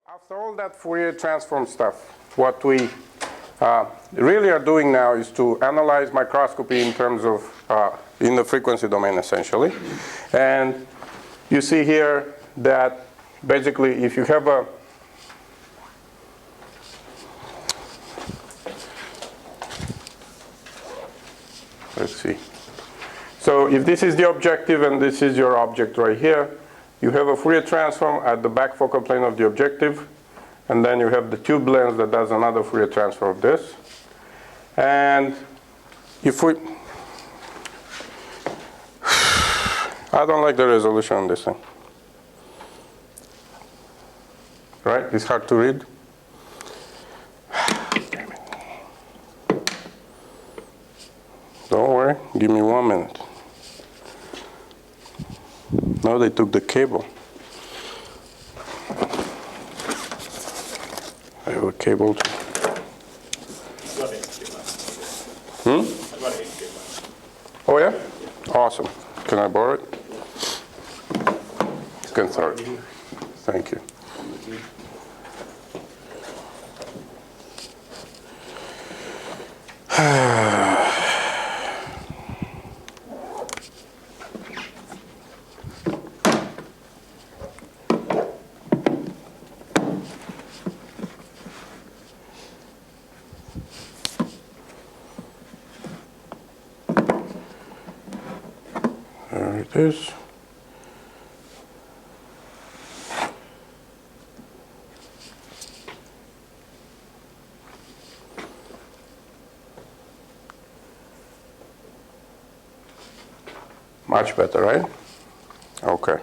After all that Fourier transform stuff, what we really are doing now is to analyze microscopy in terms of, in the frequency domain essentially. And you see here that basically if you have a, let's see. So if this is the objective and this is your object right here, you have a Fourier transform at the back focal plane of the objective, and then you have the tube lens that does another Fourier transform of this. And if we, I don't like the resolution on this thing. Right? It's hard to read. Don't worry, give me 1 minute. No, they took the cable. I have a cable too. Oh yeah? Awesome. Can I borrow it? You can throw it. Thank you. There it is. Much better, right? Okay.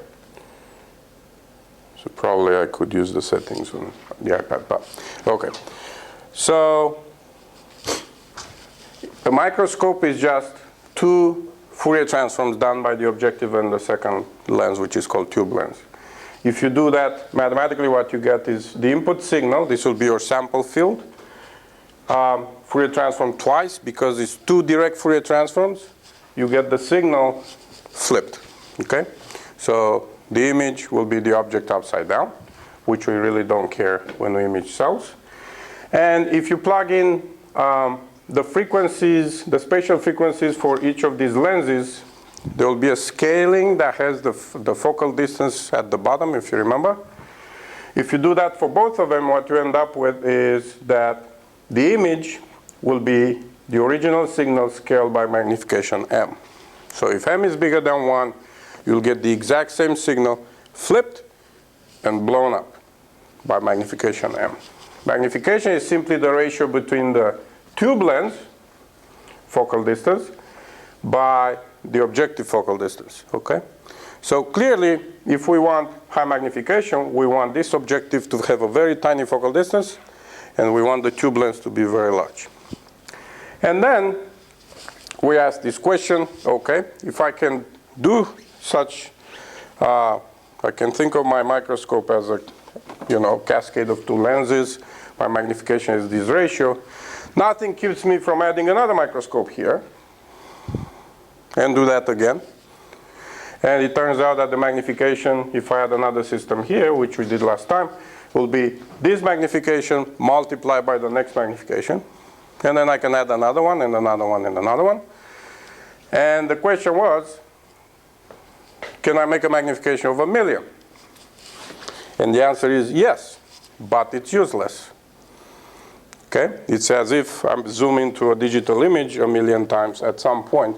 So probably I could use the settings on the iPad, but okay. So the microscope is just two Fourier transforms done by the objective and the second lens, which is called tube lens. If you do that, mathematically what you get is the input signal. This will be your sample field. Fourier transform twice because it's two direct Fourier transforms. You get the signal flipped, okay? So the image will be the object upside down, which we really don't care when we image cells. And if you plug in the frequencies, the spatial frequencies for each of these lenses, there will be a scaling that has the focal distance at the bottom, if you remember. If you do that for both of them, what you end up with is that the image will be the original signal scaled by magnification m. So if m is bigger than 1, you'll get the exact same signal flipped and blown up by magnification m. Magnification is simply the ratio between the tube lens focal distance by the objective focal distance, okay? So clearly, if we want high magnification, we want this objective to have a very tiny focal distance, and we want the tube lens to be very large. And then we ask this question, okay, if I can do such, I can think of my microscope as a, cascade of two lenses. My magnification is this ratio. Nothing keeps me from adding another microscope here and do that again. And it turns out that the magnification, if I add another system here, which we did last time, will be this magnification multiplied by the next magnification. And then I can add another one and another one and another one. And the question was, can I make a magnification of 1,000,000? And the answer is yes, but it's useless. Okay? It's as if I'm zooming to a digital image 1,000,000 times. At some point,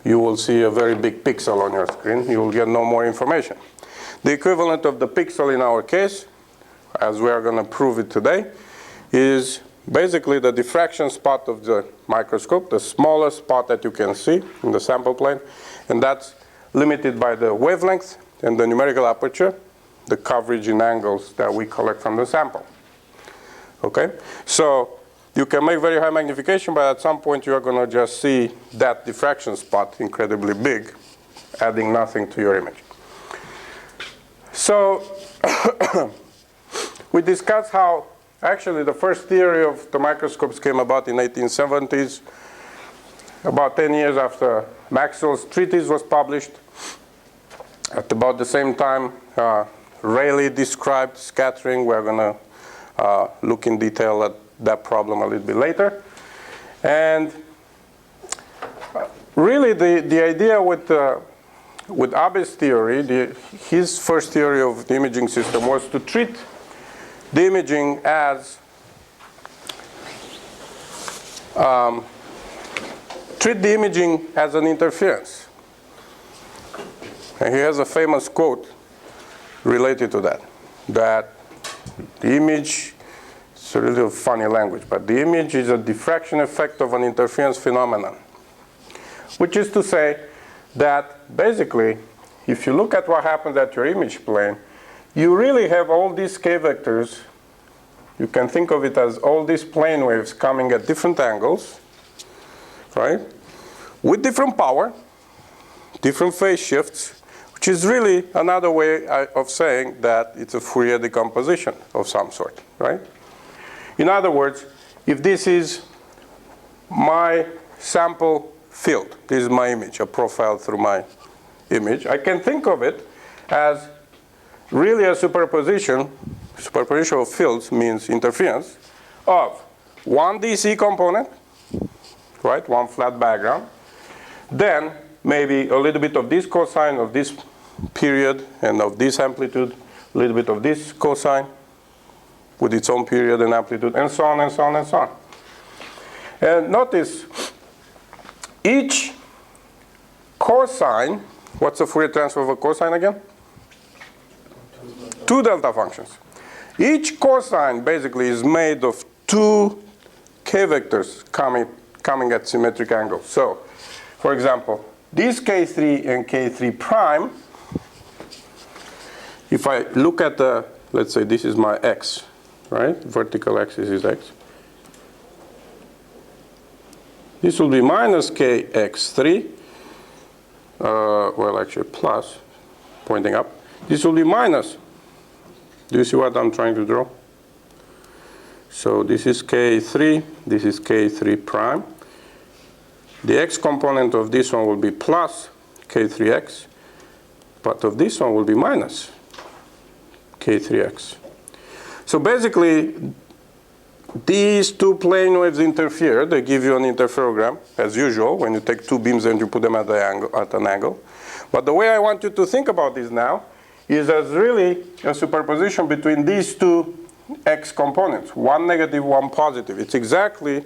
you will see a very big pixel on your screen. You will get no more information. The equivalent of the pixel in our case, as we are going to prove it today, is basically the diffraction spot of the microscope, the smallest spot that you can see in the sample plane. And that's limited by the wavelength and the numerical aperture, the coverage in angles that we collect from the sample. Okay? So you can make very high magnification, but at some point you are going to just see that diffraction spot incredibly big, adding nothing to your image. So we discussed how actually the first theory of the microscopes came about in 1870s, about 10 years after Maxwell's treatise was published. At about the same time, Rayleigh described scattering. We're going to look in detail at that problem a little bit later. And really, the idea with Abe's theory, his first theory of the imaging system was to treat the imaging as an interference. And he has a famous quote related to that, that the image, it's a little funny language, but the image is a diffraction effect of an interference phenomenon. Which is to say that basically, if you look at what happens at your image plane, you really have all these k vectors. You can think of it as all these plane waves coming at different angles, right? With different power, different phase shifts, which is really another way of saying that it's a Fourier decomposition of some sort, right? In other words, if this is my sample field, this is my image, a profile through my image, I can think of it as really a superposition. Superposition of fields means interference of one DC component, right, one flat background, then maybe a little bit of this cosine of this period and of this amplitude, a little bit of this cosine with its own period and amplitude, and so on and so on and so on. And notice, each cosine, what's the Fourier transform of a cosine again? Two delta functions. Each cosine basically is made of two k vectors coming at symmetric angles. So, for example, this k3 and k3 prime, if I look at the, let's say this is my x, right? Vertical axis is x. This will be minus kx3, well actually plus, pointing up. This will be minus. Do you see what I'm trying to draw? So this is k3, this is k3 prime. The x component of this one will be plus k3x, but of this one will be minus k3x. So basically, these two plane waves interfere. They give you an interferogram, as usual, when you take two beams and you put them at an angle. But the way I want you to think about this now is as really a superposition between these two x components, one negative, one positive. It's exactly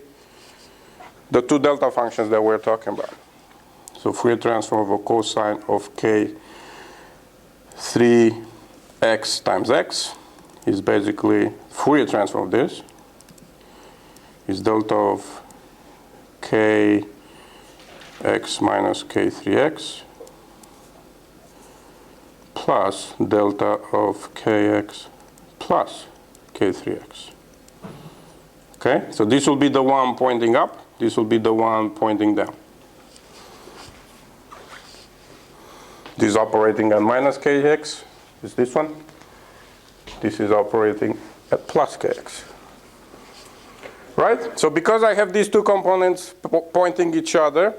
the two delta functions that we're talking about. So Fourier transform of a cosine of k3x times x is basically Fourier transform of this is delta of kx minus k3x plus delta of kx plus k3x. Okay, so this will be the one pointing up, this will be the one pointing down. This is operating at minus kx, is this one. This is operating at plus kx. Right? So because I have these two components pointing each other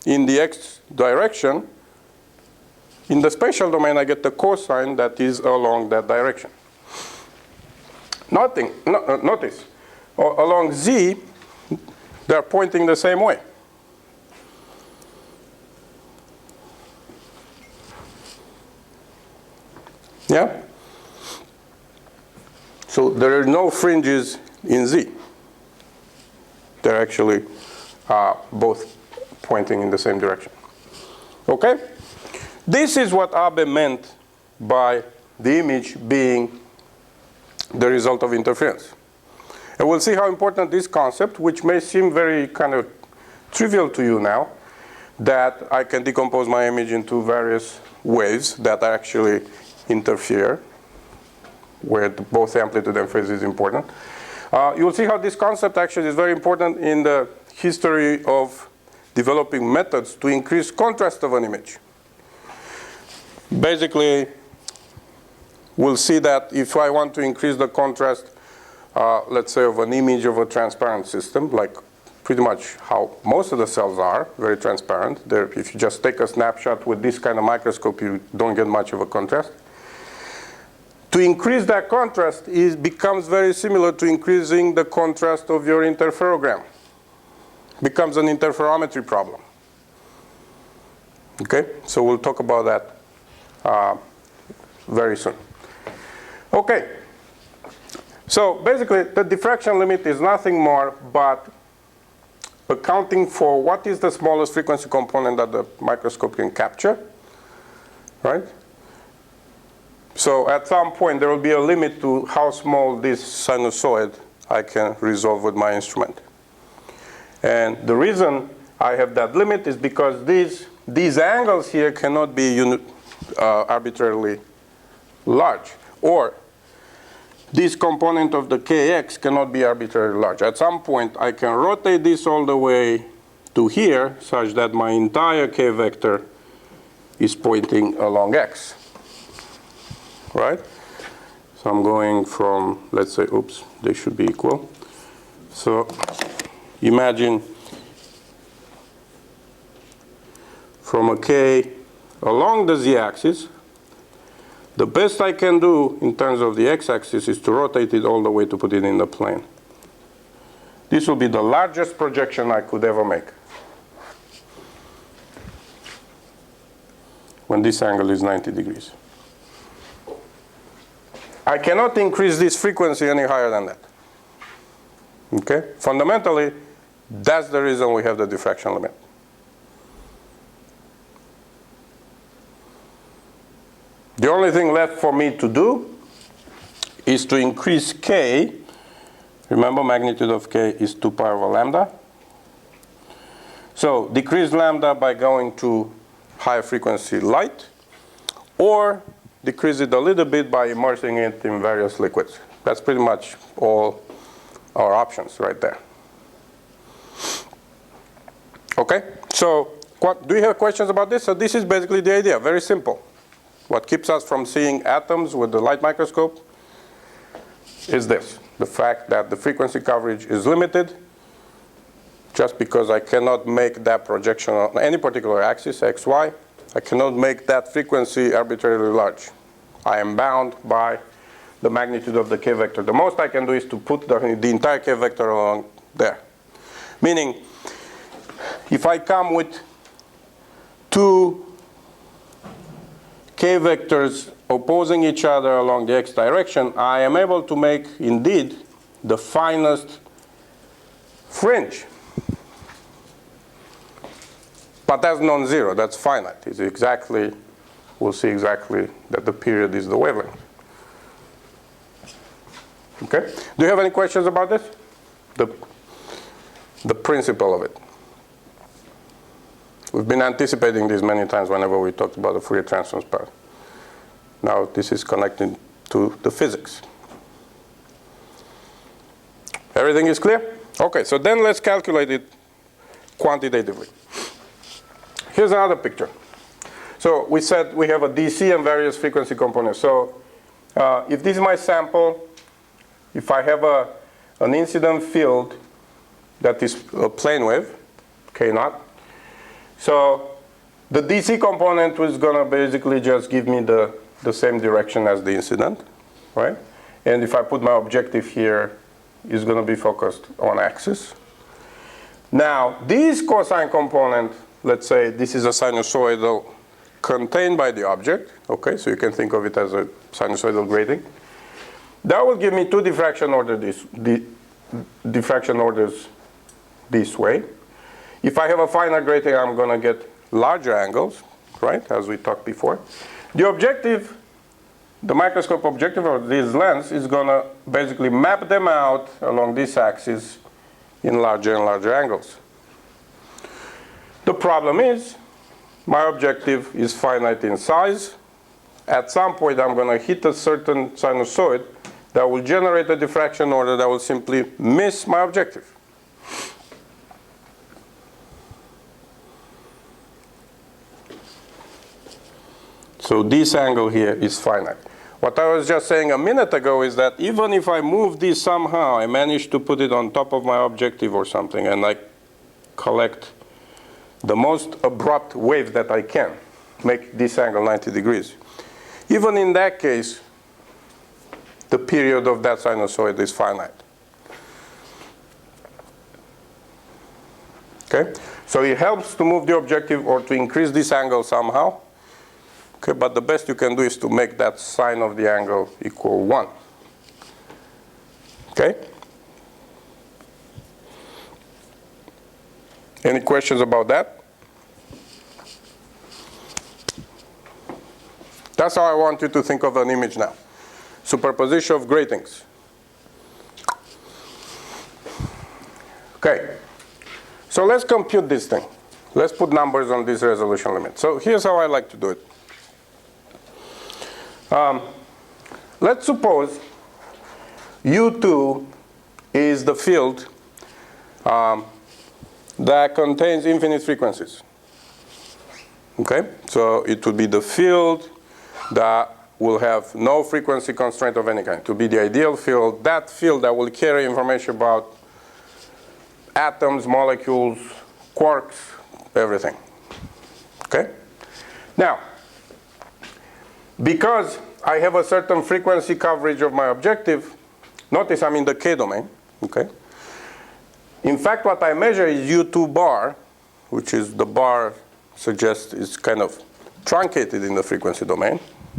in the x direction, in the spatial domain I get the cosine that is along that direction. Notice, along z, they're pointing the same way. Yeah? So there are no fringes in z. They're actually both pointing in the same direction. Okay? This is what Abe meant by the image being the result of interference. And we'll see how important this concept, which may seem very kind of trivial to you now, that I can decompose my image into various waves that actually interfere, where both amplitude and phase is important. You'll see how this concept actually is very important in the history of developing methods to increase contrast of an image. Basically, we'll see that if I want to increase the contrast, let's say, of an image of a transparent system, like pretty much how most of the cells are, very transparent. If you just take a snapshot with this kind of microscope, you don't get much of a contrast. To increase that contrast becomes very similar to increasing the contrast of your interferogram. Becomes an interferometry problem. Okay, so we'll talk about that very soon. Okay, so basically the diffraction limit is nothing more but accounting for what is the smallest frequency component that the microscope can capture, right? So at some point there will be a limit to how small this sinusoid I can resolve with my instrument. And the reason I have that limit is because these angles here cannot be arbitrarily large, or this component of the kx cannot be arbitrarily large. At some point I can rotate this all the way to here such that my entire k vector is pointing along x, right? So I'm going from, let's say, oops, they should be equal. So imagine from a k along the z-axis, the best I can do in terms of the x-axis is to rotate it all the way to put it in the plane. This will be the largest projection I could ever make when this angle is 90 degrees. I cannot increase this frequency any higher than that. Okay? Fundamentally, that's the reason we have the diffraction limit. The only thing left for me to do is to increase k. Remember, magnitude of k is 2 pi over lambda. So decrease lambda by going to higher frequency light, or decrease it a little bit by immersing it in various liquids. That's pretty much all our options right there. Okay, so do you have questions about this? So this is basically the idea, very simple. What keeps us from seeing atoms with the light microscope is this, the fact that the frequency coverage is limited just because I cannot make that projection on any particular axis, x, y. I cannot make that frequency arbitrarily large. I am bound by the magnitude of the k vector. The most I can do is to put the entire k vector along there. Meaning, if I come with two k vectors opposing each other along the x direction, I am able to make, indeed, the finest fringe. But that's non-zero, that's finite. It's exactly, we'll see exactly that the period is the wavelength. Okay? Do you have any questions about this? The principle of it. We've been anticipating this many times whenever we talked about the Fourier transforms part. Now this is connected to the physics. Everything is clear? Okay, so then let's calculate it quantitatively. Here's another picture. So we said we have a DC and various frequency components. So if this is my sample, if I have an incident field that is a plane wave, K naught, so the DC component is going to basically just give me the same direction as the incident, right? And if I put my objective here, it's going to be focused on axis. Now, this cosine component, let's say this is a sinusoidal contained by the object, okay? So you can think of it as a sinusoidal grating. That will give me two diffraction orders this way. If I have a finite grating, I'm going to get larger angles, right, as we talked before. The objective, the microscope objective of this lens is going to basically map them out along this axis in larger and larger angles. The problem is, my objective is finite in size. At some point, I'm going to hit a certain sinusoid that will generate a diffraction order that will simply miss my objective. So this angle here is finite. What I was just saying a minute ago is that even if I move this somehow, I manage to put it on top of my objective or something, and I collect the most abrupt wave that I can, make this angle 90 degrees. Even in that case, the period of that sinusoid is finite. Okay? So it helps to move the objective or to increase this angle somehow. Okay, but the best you can do is to make that sine of the angle equal 1. Okay? Any questions about that? That's how I want you to think of an image now. Superposition of gratings. Okay. So let's compute this thing. Let's put numbers on this resolution limit. So here's how I like to do it. Let's suppose U2 is the field that contains infinite frequencies. Okay? So it would be the field that will have no frequency constraint of any kind. To be the ideal field, that field that will carry information about atoms, molecules, quarks, everything. Okay? Now, because I have a certain frequency coverage of my objective, notice I'm in the K domain. Okay? In fact, what I measure is U2 bar, which is the bar suggests is kind of truncated in the frequency domain.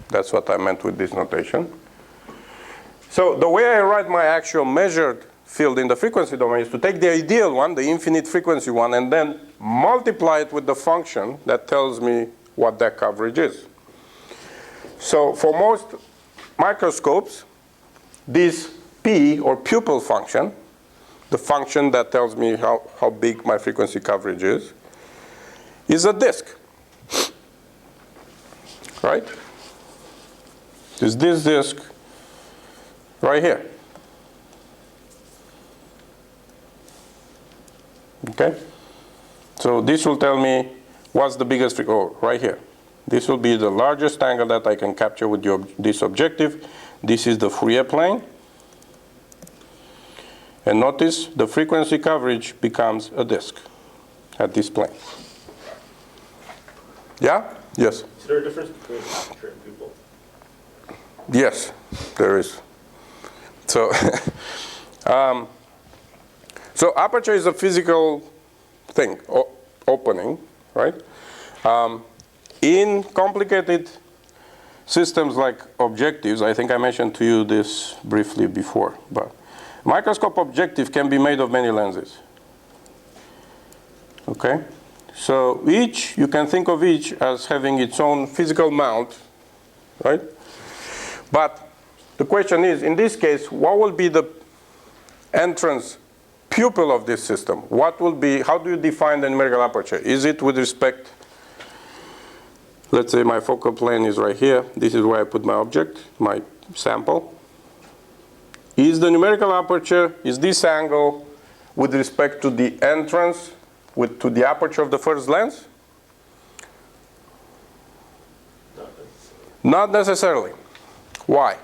That's what I meant with this notation. So the way I write my actual measured field in the frequency domain is to take the ideal one, the infinite frequency one, and then multiply it with the function that tells me what that coverage is. So for most microscopes, this P, or pupil function, the function that tells me how big my frequency coverage is a disk. Right? Is this disk right here. Okay? So this will tell me what's the biggest frequency, right here. This will be the largest angle that I can capture with this objective. This is the Fourier plane. And notice the frequency coverage becomes a disk at this plane. Yeah? Yes? Is there a difference between aperture and pupil? Yes, there is. So, so aperture is a physical thing, opening, right? In complicated systems like objectives, I think I mentioned to you this briefly before, but microscope objective can be made of many lenses. Okay? So each, you can think of each as having its own physical mount, right? But the question is, in this case, what will be the entrance pupil of this system? What will be, how do you define the numerical aperture? Is it with respect, let's say my focal plane is right here. This is where I put my object, my sample. Is the numerical aperture, is this angle with respect to the entrance, to the aperture of the first lens? Not necessarily. Why?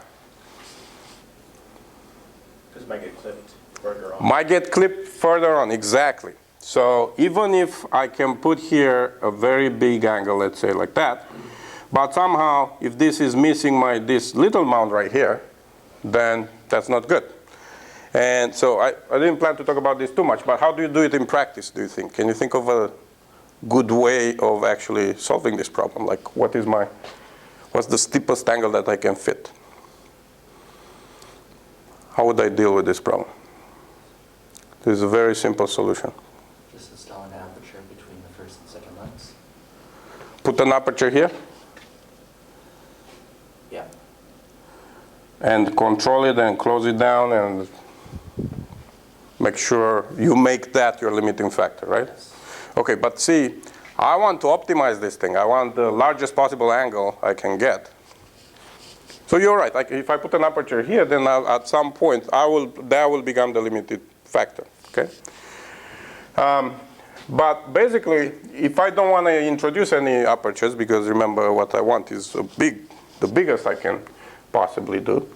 Because it might get clipped further on. Might get clipped further on, exactly. So even if I can put here a very big angle, let's say like that, but somehow if this is missing this little mount right here, then that's not good. And so I didn't plan to talk about this too much, but how do you do it in practice, do you think? Can you think of a good way of actually solving this problem? Like what's the steepest angle that I can fit? How would I deal with this problem? This is a very simple solution. Just install an aperture between the first and second lens. Put an aperture here. Yeah. And control it and close it down and make sure you make that your limiting factor, right? Yes. Okay, but see, I want to optimize this thing. I want the largest possible angle I can get. So you're right. Like if I put an aperture here, then at some point that will become the limited factor. Okay. But basically, if I don't want to introduce any apertures, because remember what I want is the biggest I can possibly do.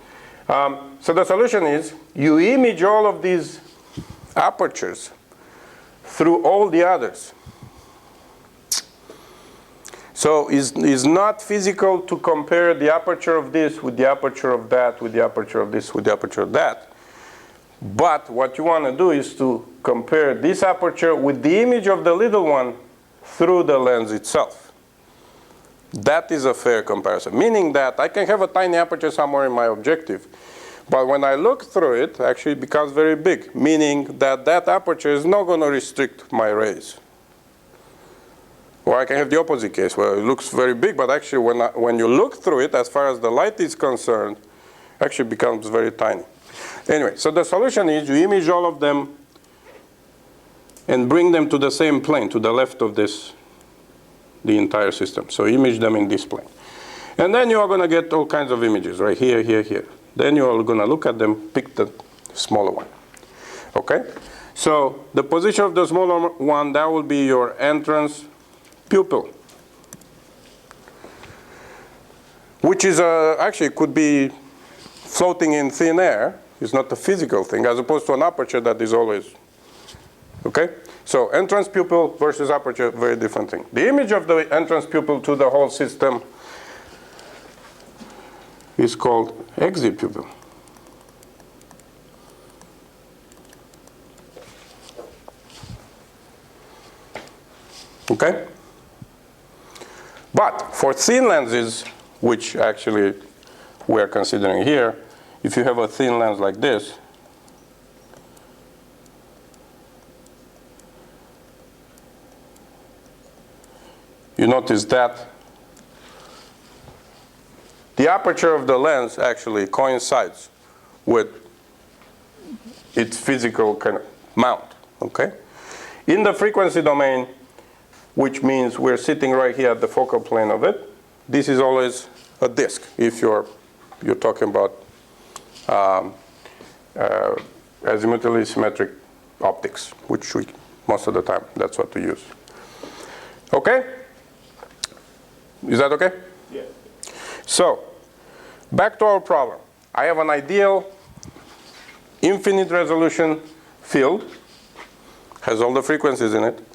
So the solution is you image all of these apertures through all the others. So it's not physical to compare the aperture of this with the aperture of that, with the aperture of this, with the aperture of that. But what you want to do is to compare this aperture with the image of the little one through the lens itself. That is a fair comparison, meaning that I can have a tiny aperture somewhere in my objective, but when I look through it, actually it becomes very big, meaning that that aperture is not going to restrict my rays. Or I can have the opposite case, where it looks very big, but actually when you look through it, as far as the light is concerned, actually becomes very tiny. Anyway, so the solution is you image all of them and bring them to the same plane, to the left of this, the entire system. So image them in this plane. And then you are going to get all kinds of images, right here, here, here. Then you are going to look at them, pick the smaller one. Okay? So the position of the smaller one, that will be your entrance pupil, which is actually could be floating in thin air. It's not a physical thing, as opposed to an aperture that is always. Okay? So entrance pupil versus aperture, very different thing. The image of the entrance pupil to the whole system is called exit pupil. Okay? But for thin lenses, which actually we are considering here, if you have a thin lens like this, you notice that the aperture of the lens actually coincides with its physical kind of mount. Okay? In the frequency domain, which means we're sitting right here at the focal plane of it, this is always a disk if you're talking about azimuthally symmetric optics, which we, most of the time, that's what we use. Okay? Is that okay? Yeah. So, back to our problem. I have an ideal infinite resolution field, has all the frequencies in it,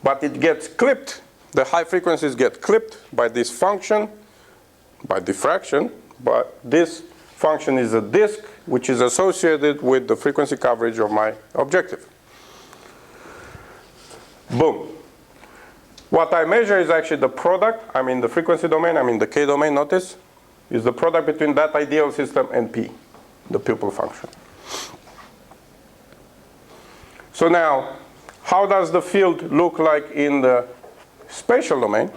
but it gets clipped. The high frequencies get clipped by this function, by diffraction, but this function is a disk which is associated with the frequency coverage of my objective. Boom. What I measure is actually the product. I'm in the frequency domain, I'm in the K domain, notice, is the product between that ideal system and P, the pupil function. So now, how does the field look like in the spatial domain?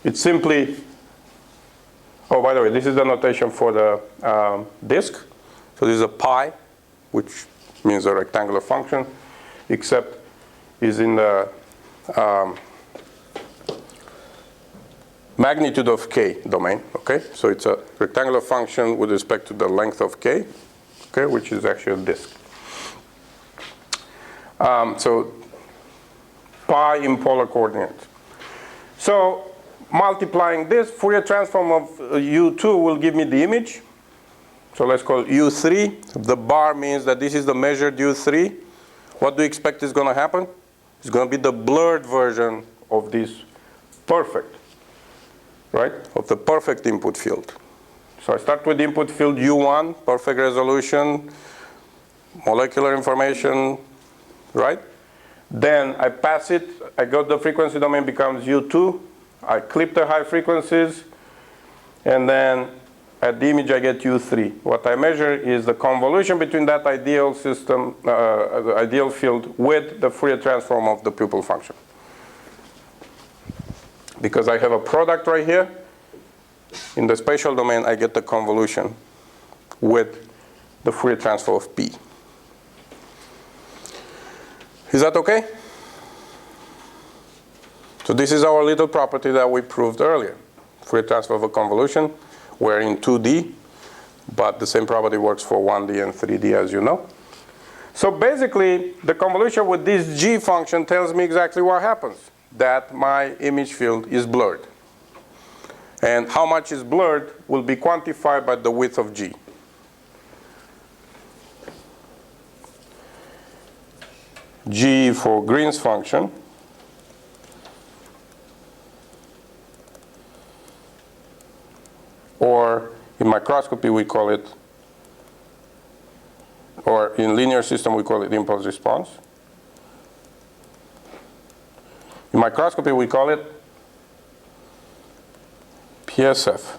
It's simply, oh, by the way, this is the notation for the disk. So this is a pi, which means a rectangular function, except is in the magnitude of k domain, okay? So it's a rectangular function with respect to the length of k, okay, which is actually a disk. So pi in polar coordinates. So multiplying this, Fourier transform of U2 will give me the image. So let's call it U3. The bar means that this is the measured U3. What do you expect is going to happen? It's going to be the blurred version of this perfect, right? Of the perfect input field. So I start with the input field U1, perfect resolution, molecular information, right? Then I pass it, I got the frequency domain becomes U2, I clip the high frequencies, and then at the image I get U3. What I measure is the convolution between that ideal system, the ideal field with the Fourier transform of the pupil function. Because I have a product right here, in the spatial domain I get the convolution with the Fourier transform of P. Is that okay? So this is our little property that we proved earlier. Fourier transform of a convolution. We're in 2D, but the same property works for 1D and 3D, as you know. So basically, the convolution with this G function tells me exactly what happens, that my image field is blurred. And how much is blurred will be quantified by the width of G. G for Green's function or in microscopy we call it, or in linear system we call it impulse response. In microscopy we call it PSF.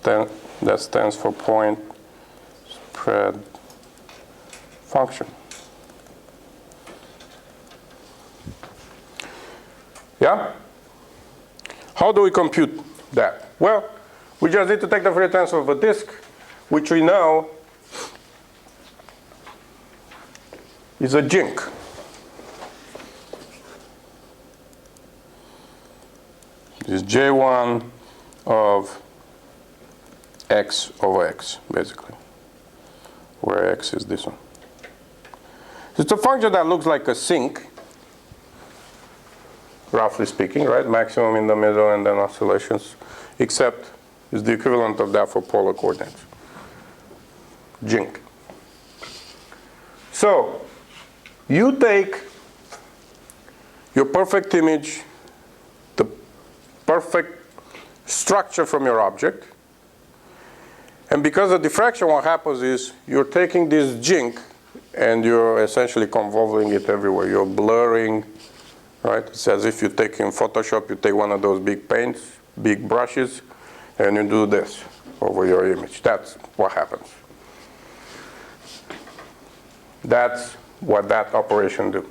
That stands for point spread function. Yeah? How do we compute that? Well, we just need to take the Fourier transform of a disk, which we know is a jink. This is J1 of x over x, basically, where x is this one. It's a function that looks like a sink, roughly speaking, right? Maximum in the middle and then oscillations, except it's the equivalent of that for polar coordinates. Jink. So, you take your perfect image, the perfect structure from your object, and because of diffraction, what happens is you're taking this jink and you're essentially convolving it everywhere. You're blurring, right? It's as if you take in Photoshop, you take one of those big paints, big brushes, and you do this over your image. That's what happens. That's what that operation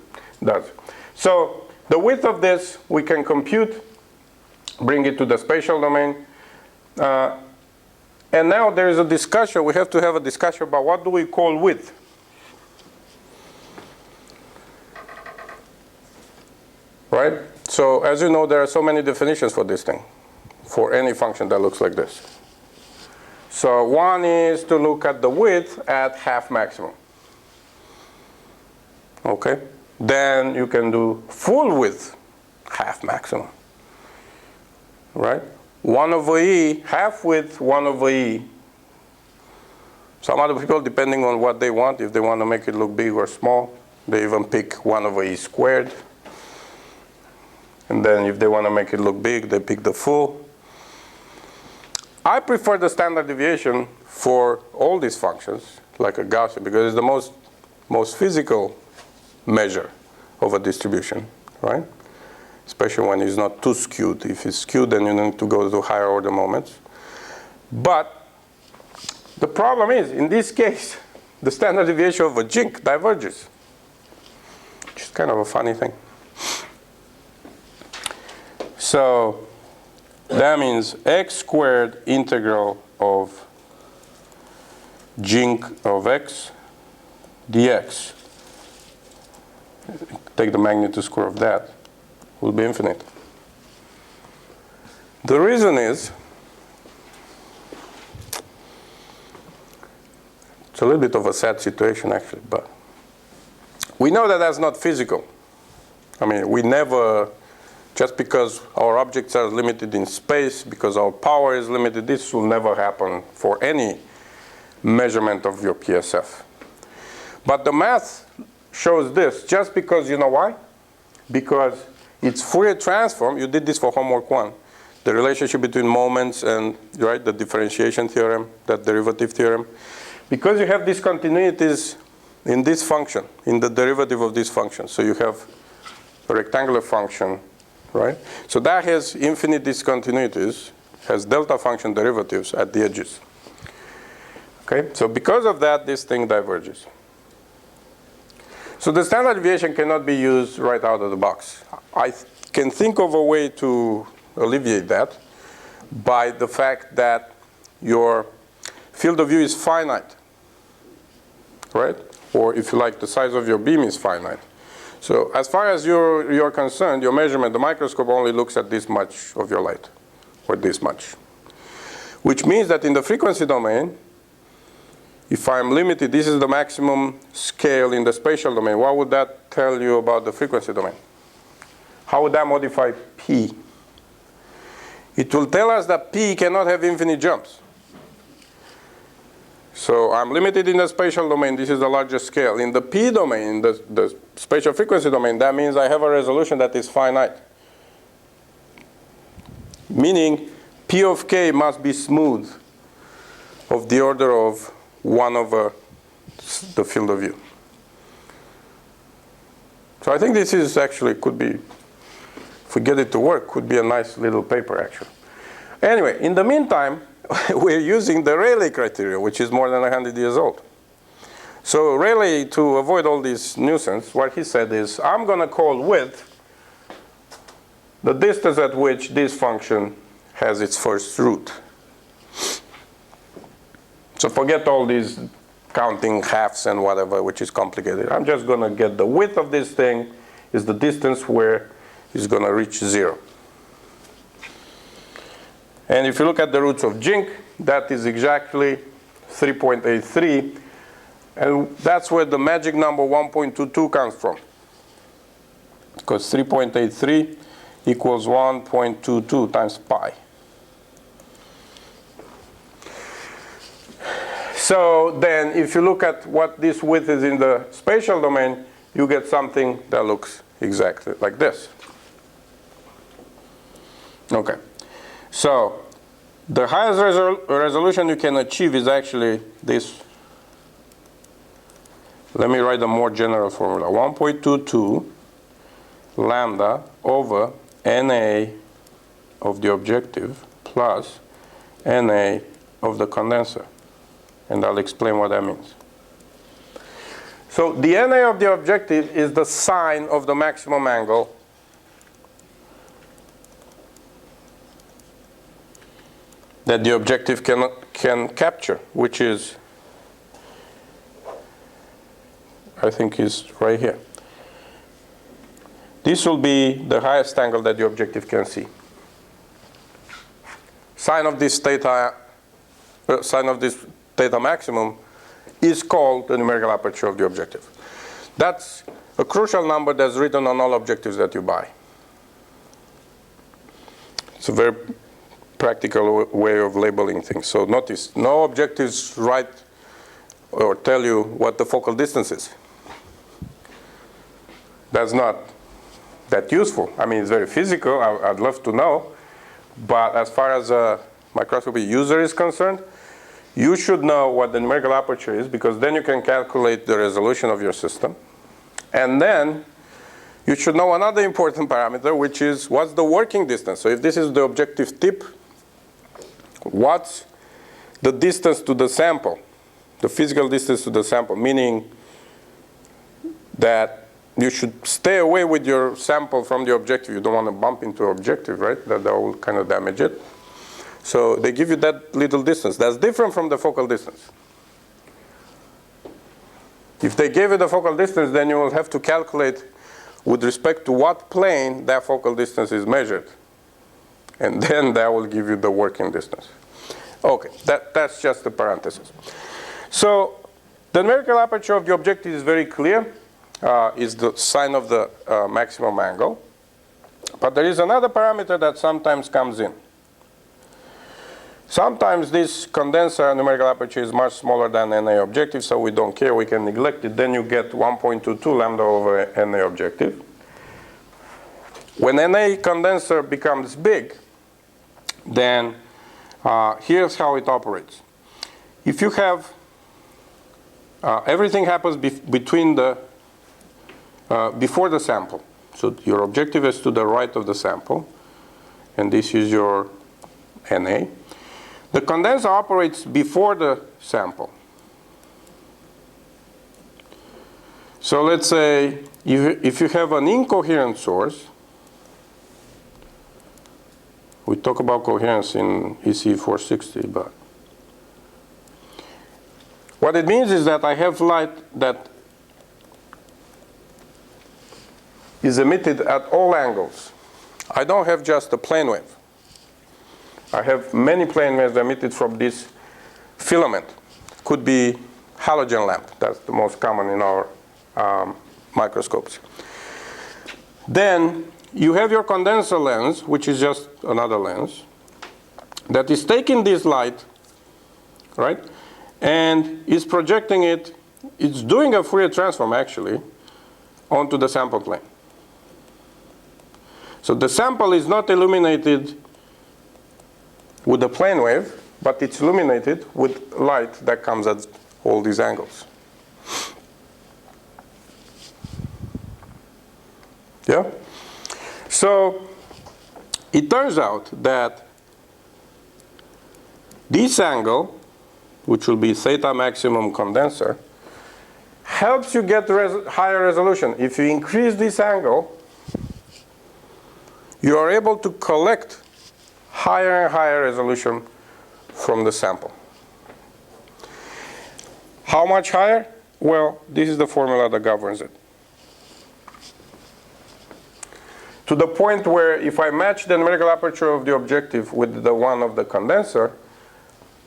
does. So the width of this we can compute, bring it to the spatial domain. And now there is a discussion. We have to have a discussion about what do we call width. Right? So as you know, there are so many definitions for this thing, for any function that looks like this. So one is to look at the width at half maximum. Okay? Then you can do full width, half maximum. Right? 1 over E, half width, 1 over E. Some other people, depending on what they want, if they want to make it look big or small, they even pick 1 over E squared. And then if they want to make it look big, they pick the full. I prefer the standard deviation for all these functions, like a Gaussian, because it's the most physical measure of a distribution, right? Especially when it's not too skewed. If it's skewed, then you need to go to higher order moments. But the problem is, in this case, the standard deviation of a jink diverges, which is kind of a funny thing. So that means x squared integral of jink of x dx, take the magnitude square of that, will be infinite. The reason is, it's a little bit of a sad situation actually, but we know that that's not physical. I mean, we never, just because our objects are limited in space, because our power is limited, this will never happen for any measurement of your PSF. But the math shows this, just because, you know why? Because it's Fourier transform. You did this for homework 1. The relationship between moments and, right, the differentiation theorem, that derivative theorem. Because you have discontinuities in this function, in the derivative of this function. So you have a rectangular function, right? So that has infinite discontinuities, has delta function derivatives at the edges. Okay, so because of that, this thing diverges. So the standard deviation cannot be used right out of the box. I can think of a way to alleviate that by the fact that your field of view is finite, right? Or if you like, the size of your beam is finite. So as far as you're concerned, your measurement, the microscope only looks at this much of your light, or this much. Which means that in the frequency domain, if I'm limited, this is the maximum scale in the spatial domain, what would that tell you about the frequency domain? How would that modify P? It will tell us that P cannot have infinite jumps. So I'm limited in the spatial domain. This is the largest scale. In the P domain, the spatial frequency domain, that means I have a resolution that is finite. Meaning P of k must be smooth of the order of 1 over the field of view. So I think this is actually, could be, if we get it to work, could be a nice little paper actually. Anyway, in the meantime, we're using the Rayleigh criteria, which is more than 100 years old. So Rayleigh, to avoid all this nuisance, what he said is, I'm going to call width the distance at which this function has its first root. So forget all these counting halves and whatever, which is complicated. I'm just going to get the width of this thing is the distance where it's going to reach 0. And if you look at the roots of Jink, that is exactly 3.83. And that's where the magic number 1.22 comes from. Because 3.83 equals 1.22 times pi. So then if you look at what this width is in the spatial domain, you get something that looks exactly like this. Okay. So the highest resolution you can achieve is actually this. Let me write a more general formula. 1.22 lambda over NA of the objective plus NA of the condenser. And I'll explain what that means. So the NA of the objective is the sine of the maximum angle that the objective can capture, which is, I think, is right here. This will be the highest angle that the objective can see. Sine of this theta maximum is called the numerical aperture of the objective. That's a crucial number that's written on all objectives that you buy. It's a very practical way of labeling things. So notice, no objectives write or tell you what the focal distance is. That's not that useful. I mean, it's very physical. I'd love to know. But as far as a microscopy user is concerned, you should know what the numerical aperture is, because then you can calculate the resolution of your system. And then you should know another important parameter, which is what's the working distance. So if this is the objective tip, what's the distance to the sample, the physical distance to the sample, meaning that you should stay away with your sample from the objective. You don't want to bump into an objective, right? That will kind of damage it. So they give you that little distance. That's different from the focal distance. If they gave you the focal distance, then you will have to calculate with respect to what plane that focal distance is measured. And then that will give you the working distance. Okay, that's just a parenthesis. So the numerical aperture of the objective is very clear. Is the sine of the maximum angle. But there is another parameter that sometimes comes in. Sometimes this condenser numerical aperture is much smaller than NA objective, so we don't care, we can neglect it. Then you get 1.22 lambda over NA objective. When NA condenser becomes big, then here's how it operates. If you have, everything happens between the before the sample. So your objective is to the right of the sample, and this is your NA. The condenser operates before the sample. So let's say if you have an incoherent source, we talk about coherence in ECE 460, but what it means is that I have light that is emitted at all angles. I don't have just a plane wave. I have many plane waves emitted from this filament. Could be halogen lamp. That's the most common in our microscopes. Then you have your condenser lens, which is just another lens, that is taking this light, right, and is projecting it. It's doing a Fourier transform, actually, onto the sample plane. So the sample is not illuminated with the plane wave, but it's illuminated with light that comes at all these angles. Yeah? So it turns out that this angle, which will be theta maximum condenser, helps you get higher resolution. If you increase this angle, you are able to collect higher and higher resolution from the sample. How much higher? Well, this is the formula that governs it. To the point where if I match the numerical aperture of the objective with the one of the condenser,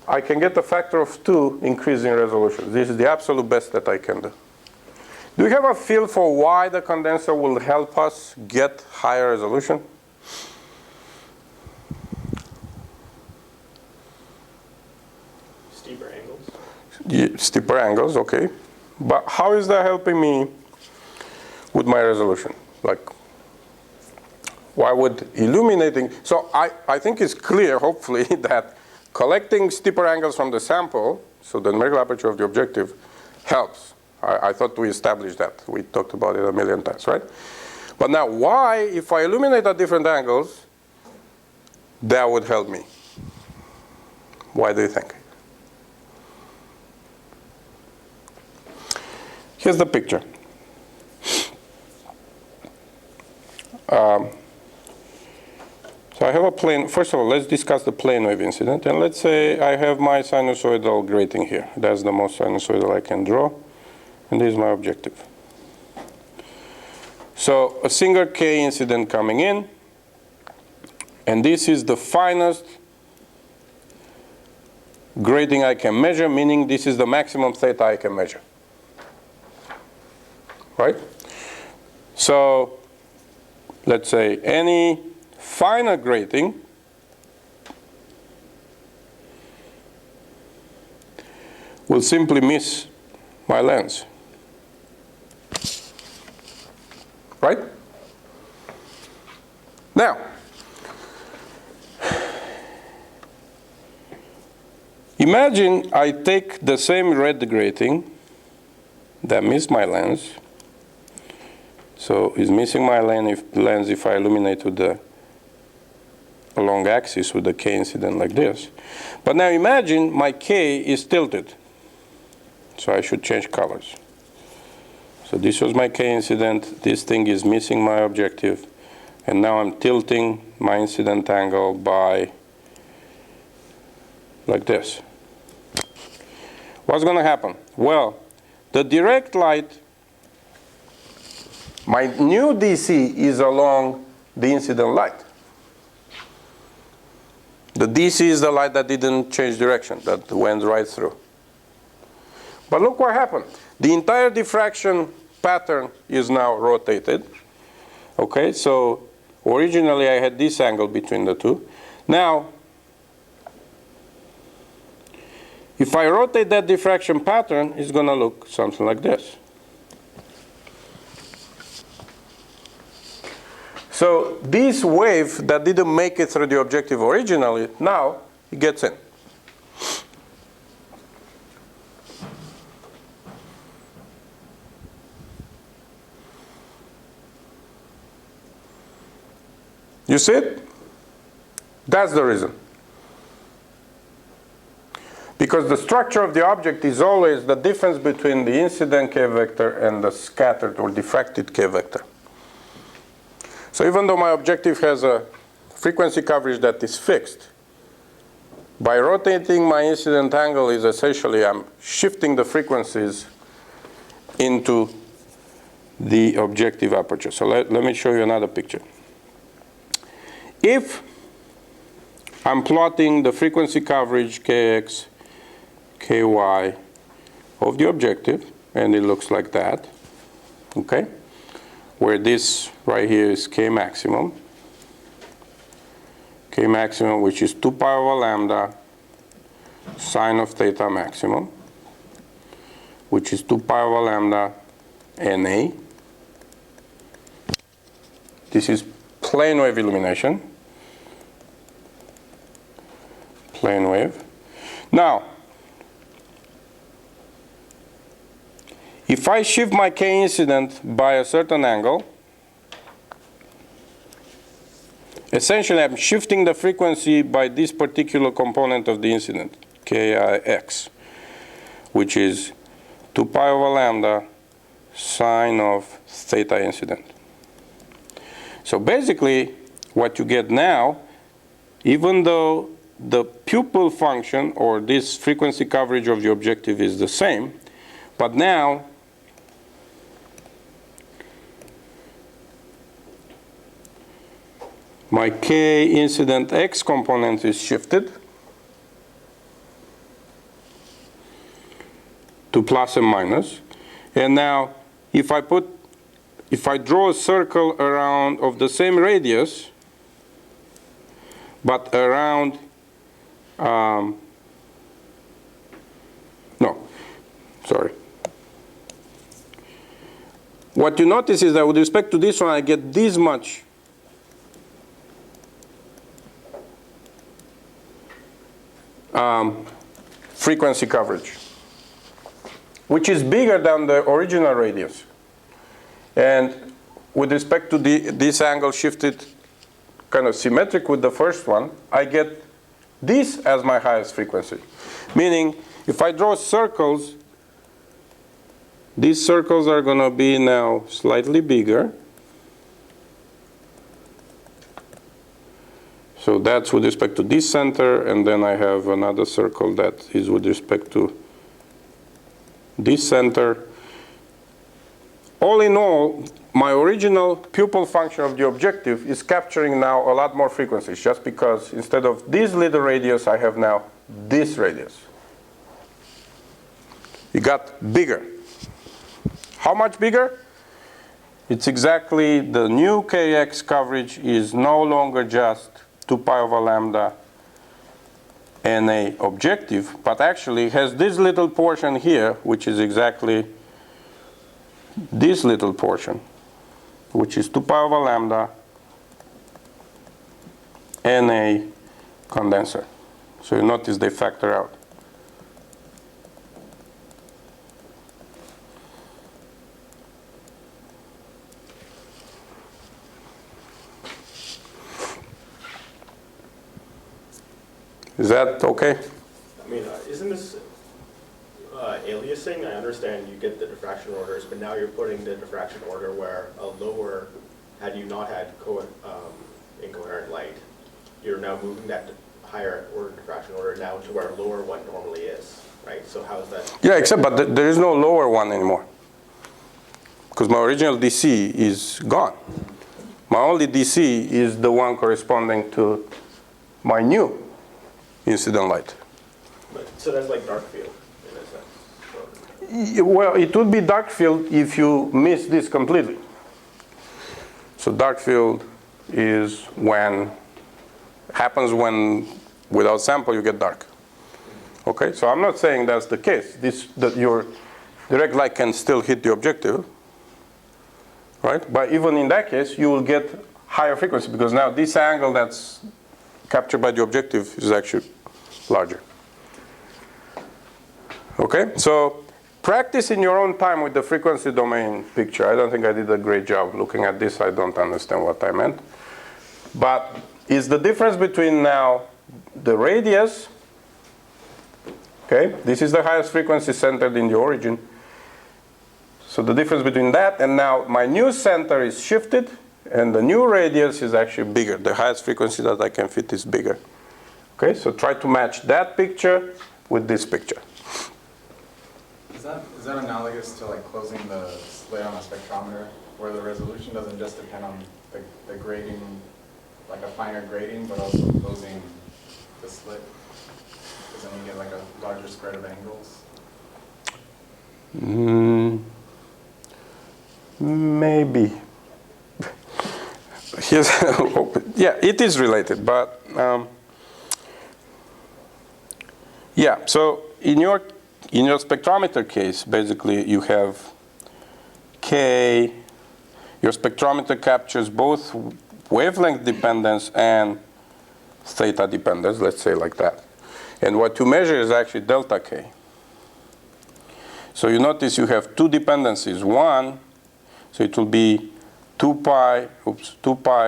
I can get a factor of 2 increase in resolution. This is the absolute best that I can do. Do you have a feel for why the condenser will help us get higher resolution? Steeper angles. Yeah, steeper angles, okay. But how is that helping me with my resolution? Like, why would illuminating? So I think it's clear, hopefully, that collecting steeper angles from the sample, so the numerical aperture of the objective, helps. I thought we established that. We talked about it a million times, right? But now, why, if I illuminate at different angles, that would help me? Why do you think? Here's the picture. So I have a plane. First of all, let's discuss the plane wave incident. And let's say I have my sinusoidal grating here. That's the most sinusoidal I can draw. And this is my objective. So a single K incident coming in. And this is the finest grating I can measure, meaning this is the maximum theta I can measure. Right? So let's say any finer grating will simply miss my lens. Right? Now, imagine I take the same red grating that missed my lens. So it's missing my lens if I illuminate with the along axis with the K incident like this. But now imagine my K is tilted. So I should change colors. So this was my K incident. This thing is missing my objective. And now I'm tilting my incident angle by like this. What's going to happen? Well, the direct light, my new DC is along the incident light. The DC is the light that didn't change direction, that went right through. But look what happened. The entire diffraction pattern is now rotated. Okay, so originally I had this angle between the two. Now, if I rotate that diffraction pattern, it's going to look something like this. So this wave that didn't make it through the objective originally, now it gets in. You see it? That's the reason. Because the structure of the object is always the difference between the incident K vector and the scattered or diffracted K vector. So even though my objective has a frequency coverage that is fixed, by rotating my incident angle is essentially I'm shifting the frequencies into the objective aperture. So let me show you another picture. If I'm plotting the frequency coverage Kx, Ky of the objective, and it looks like that, okay? Where this right here is K maximum, which is 2 pi over lambda sine of theta maximum, which is 2 pi over lambda Na. This is plane wave illumination. plane wave. Now, if I shift my K incident by a certain angle, essentially I'm shifting the frequency by this particular component of the incident, Kix, which is 2 pi over lambda sine of theta incident. So basically, what you get now, even though the pupil function or this frequency coverage of the objective is the same, but now my K incident X component is shifted to plus and minus. And now if I draw a circle around of the same radius, but around, no, sorry. What you notice is that with respect to this one, I get this much frequency coverage, which is bigger than the original radius. And with respect to this angle shifted kind of symmetric with the first one, I get this as my highest frequency. Meaning, if I draw circles, these circles are going to be now slightly bigger. So that's with respect to this center, and then I have another circle that is with respect to this center. All in all, my original pupil function of the objective is capturing now a lot more frequencies, just because instead of this little radius, I have now this radius. It got bigger. How much bigger? It's exactly the new Kx coverage is no longer just 2 pi over lambda NA objective, but actually has this little portion here, which is exactly this little portion, which is 2 pi over lambda NA condenser. So you notice they factor out. Is that okay? I mean, isn't this aliasing? I understand you get the diffraction orders, but now you're putting the diffraction order where a lower, had you not had incoherent light, you're now moving that higher order diffraction order now to where a lower one normally is, right? So how is that? Yeah, except but there is no lower one anymore, because my original DC is gone. My only DC is the one corresponding to my new incident light. So that's like dark field in a sense. Well, it would be dark field if you miss this completely. So dark field is happens when without sample you get dark. Okay, so I'm not saying that's the case. That your direct light can still hit the objective, right? But even in that case, you will get higher frequency because now this angle that's captured by the objective is actually larger. Okay, so practice in your own time with the frequency domain picture. I don't think I did a great job looking at this. I don't understand what I meant. But is the difference between now the radius, okay, this is the highest frequency centered in the origin. So the difference between that and now my new center is shifted and the new radius is actually bigger. The highest frequency that I can fit is bigger. Okay, so try to match that picture with this picture. Is that analogous to like closing the slit on a spectrometer, where the resolution doesn't just depend on the grading, like a finer grading, but also closing the slit? Because then you get like a larger spread of angles? Maybe. Here's yeah, it is related, but yeah. So in your spectrometer case, basically you have K. Your spectrometer captures both wavelength dependence and theta dependence. Let's say like that. And what you measure is actually delta K. So you notice you have two dependencies. One, so it will be 2 pi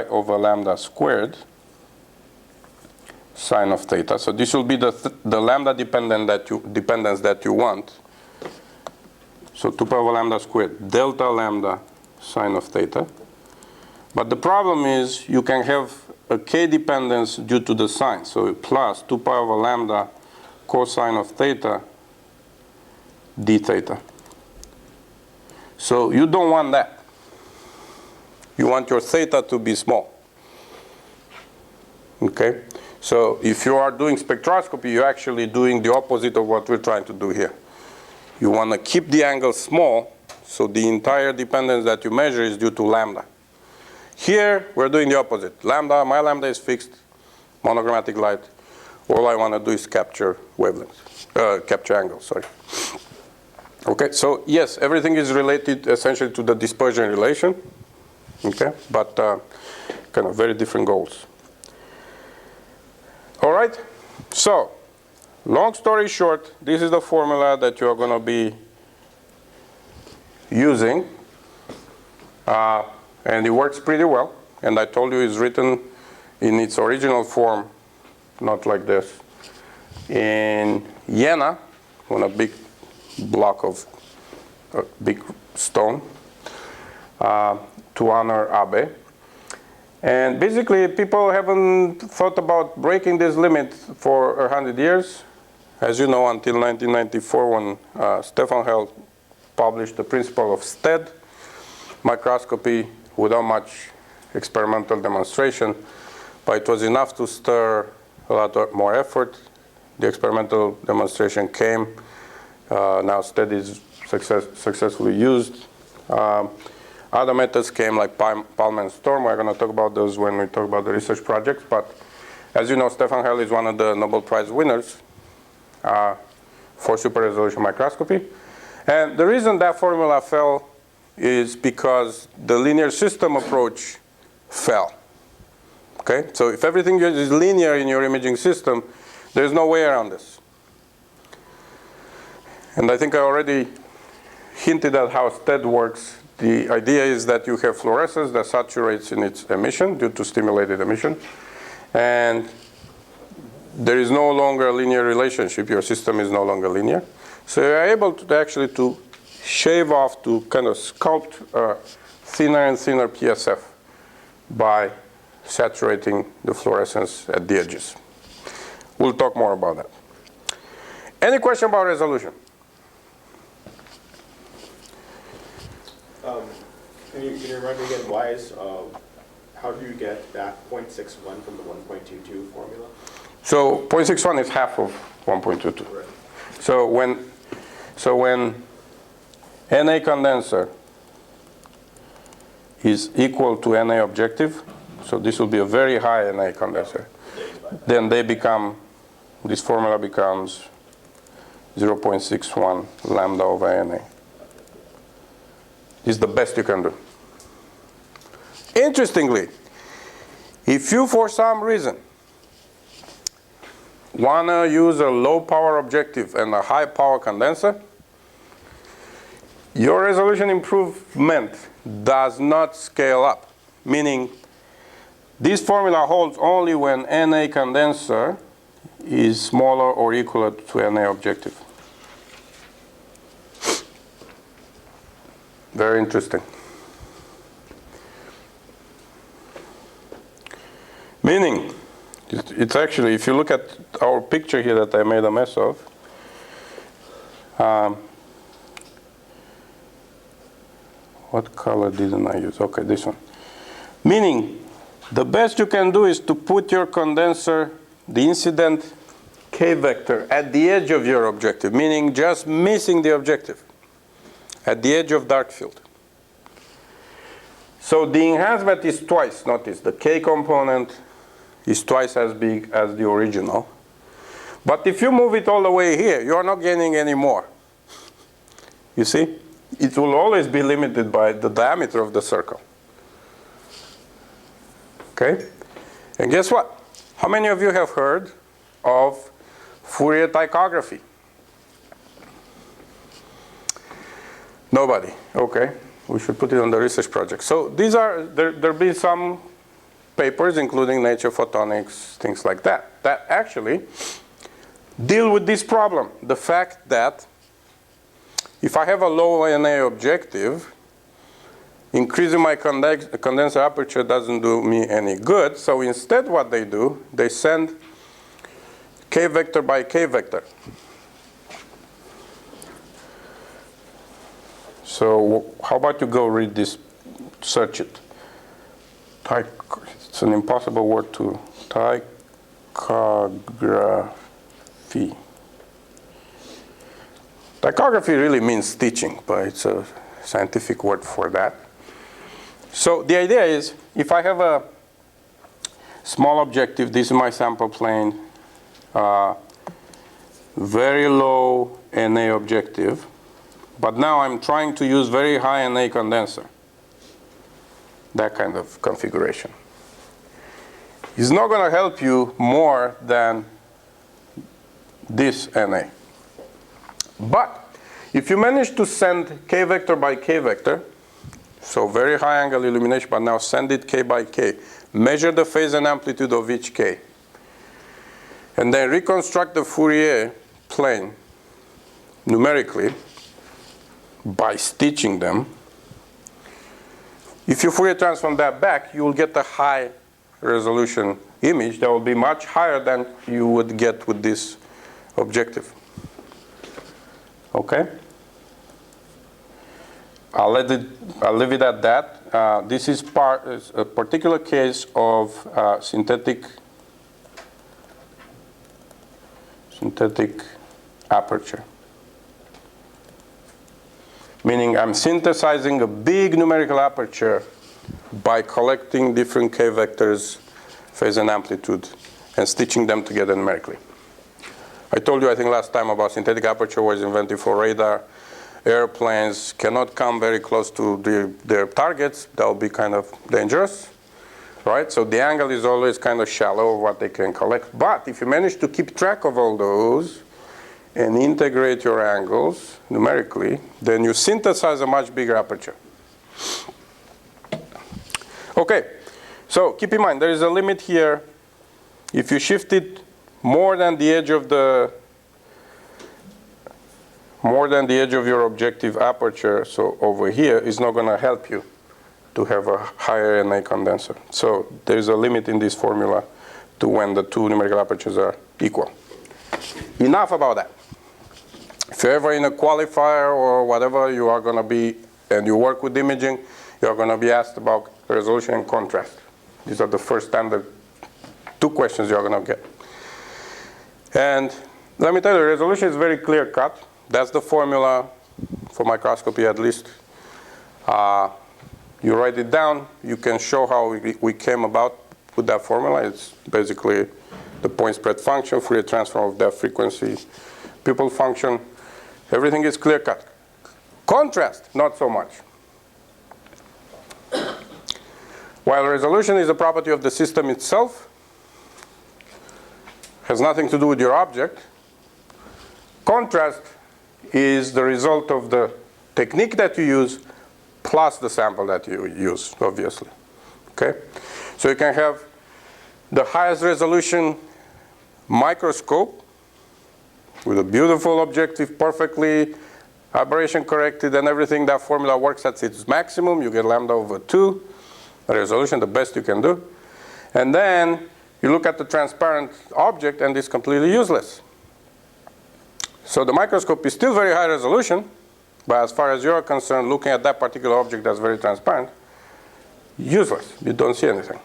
over lambda squared sine of theta. So this will be the lambda dependence that you want. So 2 pi over lambda squared delta lambda sine of theta. But the problem is you can have a K dependence due to the sine. So plus 2 pi over lambda cosine of theta d theta. So you don't want that. You want your theta to be small. Okay? So if you are doing spectroscopy, you're actually doing the opposite of what we're trying to do here. You want to keep the angle small, so the entire dependence that you measure is due to lambda. Here, we're doing the opposite. Lambda, my lambda is fixed, monochromatic light. All I want to do is capture wavelengths, capture angles, sorry. Okay, so yes, everything is related essentially to the dispersion relation. Okay, but kind of very different goals. All right, so long story short, this is the formula that you are going to be using. And it works pretty well. And I told you it's written in its original form, not like this, in Jena, on a big block of a big stone, to honor Abe. And basically, people haven't thought about breaking this limit for 100 years. As you know, until 1994, when Stefan Held published the principle of STED, microscopy without much experimental demonstration, but it was enough to stir a lot more effort. The experimental demonstration came. Now STED is successfully used. Other methods came like Palm and Storm. We're going to talk about those when we talk about the research projects. But as you know, Stefan Held is one of the Nobel Prize winners for super resolution microscopy. And the reason that formula fell is because the linear system approach fell. Okay? So if everything is linear in your imaging system, there's no way around this. And I think I already hinted at how STED works. The idea is that you have fluorescence that saturates in its emission due to stimulated emission. And there is no longer a linear relationship. Your system is no longer linear. So you're able to actually to shave off, to kind of sculpt a thinner and thinner PSF by saturating the fluorescence at the edges. We'll talk more about that. Any question about resolution? Can you remind me again, why is, how do you get back 0.61 from the 1.22 formula? So 0.61 is half of 1.22. Right. So when NA condenser is equal to NA objective, so this will be a very high NA condenser, then they become, this formula becomes 0.61 lambda over NA. Is the best you can do. Interestingly, if you for some reason want to use a low power objective and a high power condenser, your resolution improvement does not scale up. Meaning this formula holds only when NA condenser is smaller or equal to NA objective. Very interesting. Meaning, it's actually, if you look at our picture here that I made a mess of, what color didn't I use? Okay, this one. Meaning, the best you can do is to put your condenser, the incident K vector, at the edge of your objective, meaning just missing the objective, at the edge of dark field. So the enhancement is twice, notice, the K component is twice as big as the original. But if you move it all the way here, you are not gaining any more. You see? It will always be limited by the diameter of the circle. Okay? And guess what? How many of you have heard of Fourier tychography. Nobody. Okay. We should put it on the research project. So these are, there'll be some papers, including Nature Photonics, things like that, that actually deal with this problem. The fact that if I have a low NA objective, increasing my condenser aperture doesn't do me any good. So instead what they do, they send K vector by K vector. So how about you go read this, search it. It's an impossible word to tychography. Tychography really means stitching, but it's a scientific word for that. So the idea is, if I have a small objective, this is my sample plane, very low NA objective, but now I'm trying to use very high NA condenser. That kind of configuration. It's not going to help you more than this NA. But if you manage to send K vector by K vector, so very high angle illumination, but now send it K by K, measure the phase and amplitude of each K, and then reconstruct the Fourier plane numerically by stitching them. If you Fourier transform that back, you will get a high resolution image that will be much higher than you would get with this objective. Okay? I'll leave it at that. This is a particular case of synthetic aperture. Meaning I'm synthesizing a big numerical aperture by collecting different K vectors, phase and amplitude, and stitching them together numerically. I told you, I think last time, about synthetic aperture was invented for radar. Airplanes cannot come very close to their targets. That will be kind of dangerous, right? So the angle is always kind of shallow of what they can collect. But if you manage to keep track of all those and integrate your angles numerically, then you synthesize a much bigger aperture. Okay, so keep in mind, there is a limit here. If you shift it more than the edge of your objective aperture, so over here, is not going to help you to have a higher NA condenser. So there is a limit in this formula to when the two numerical apertures are equal. Enough about that. If you're ever in a qualifier or whatever, you are going to be, and you work with imaging, you are going to be asked about resolution and contrast. These are the first standard two questions you are going to get. And let me tell you, resolution is very clear cut. That's the formula for microscopy, at least. You write it down. You can show how we came about with that formula. It's basically the point spread function, Fourier transform of that frequency, pupil function. Everything is clear cut. Contrast, not so much. While resolution is a property of the system itself, has nothing to do with your object, contrast is the result of the technique that you use plus the sample that you use, obviously. Okay? So you can have the highest resolution microscope with a beautiful objective, perfectly aberration corrected and everything. That formula works at its maximum. You get lambda over 2, the resolution, the best you can do. And then you look at the transparent object and it's completely useless. So the microscope is still very high resolution, but as far as you're concerned, looking at that particular object that's very transparent, useless. You don't see anything.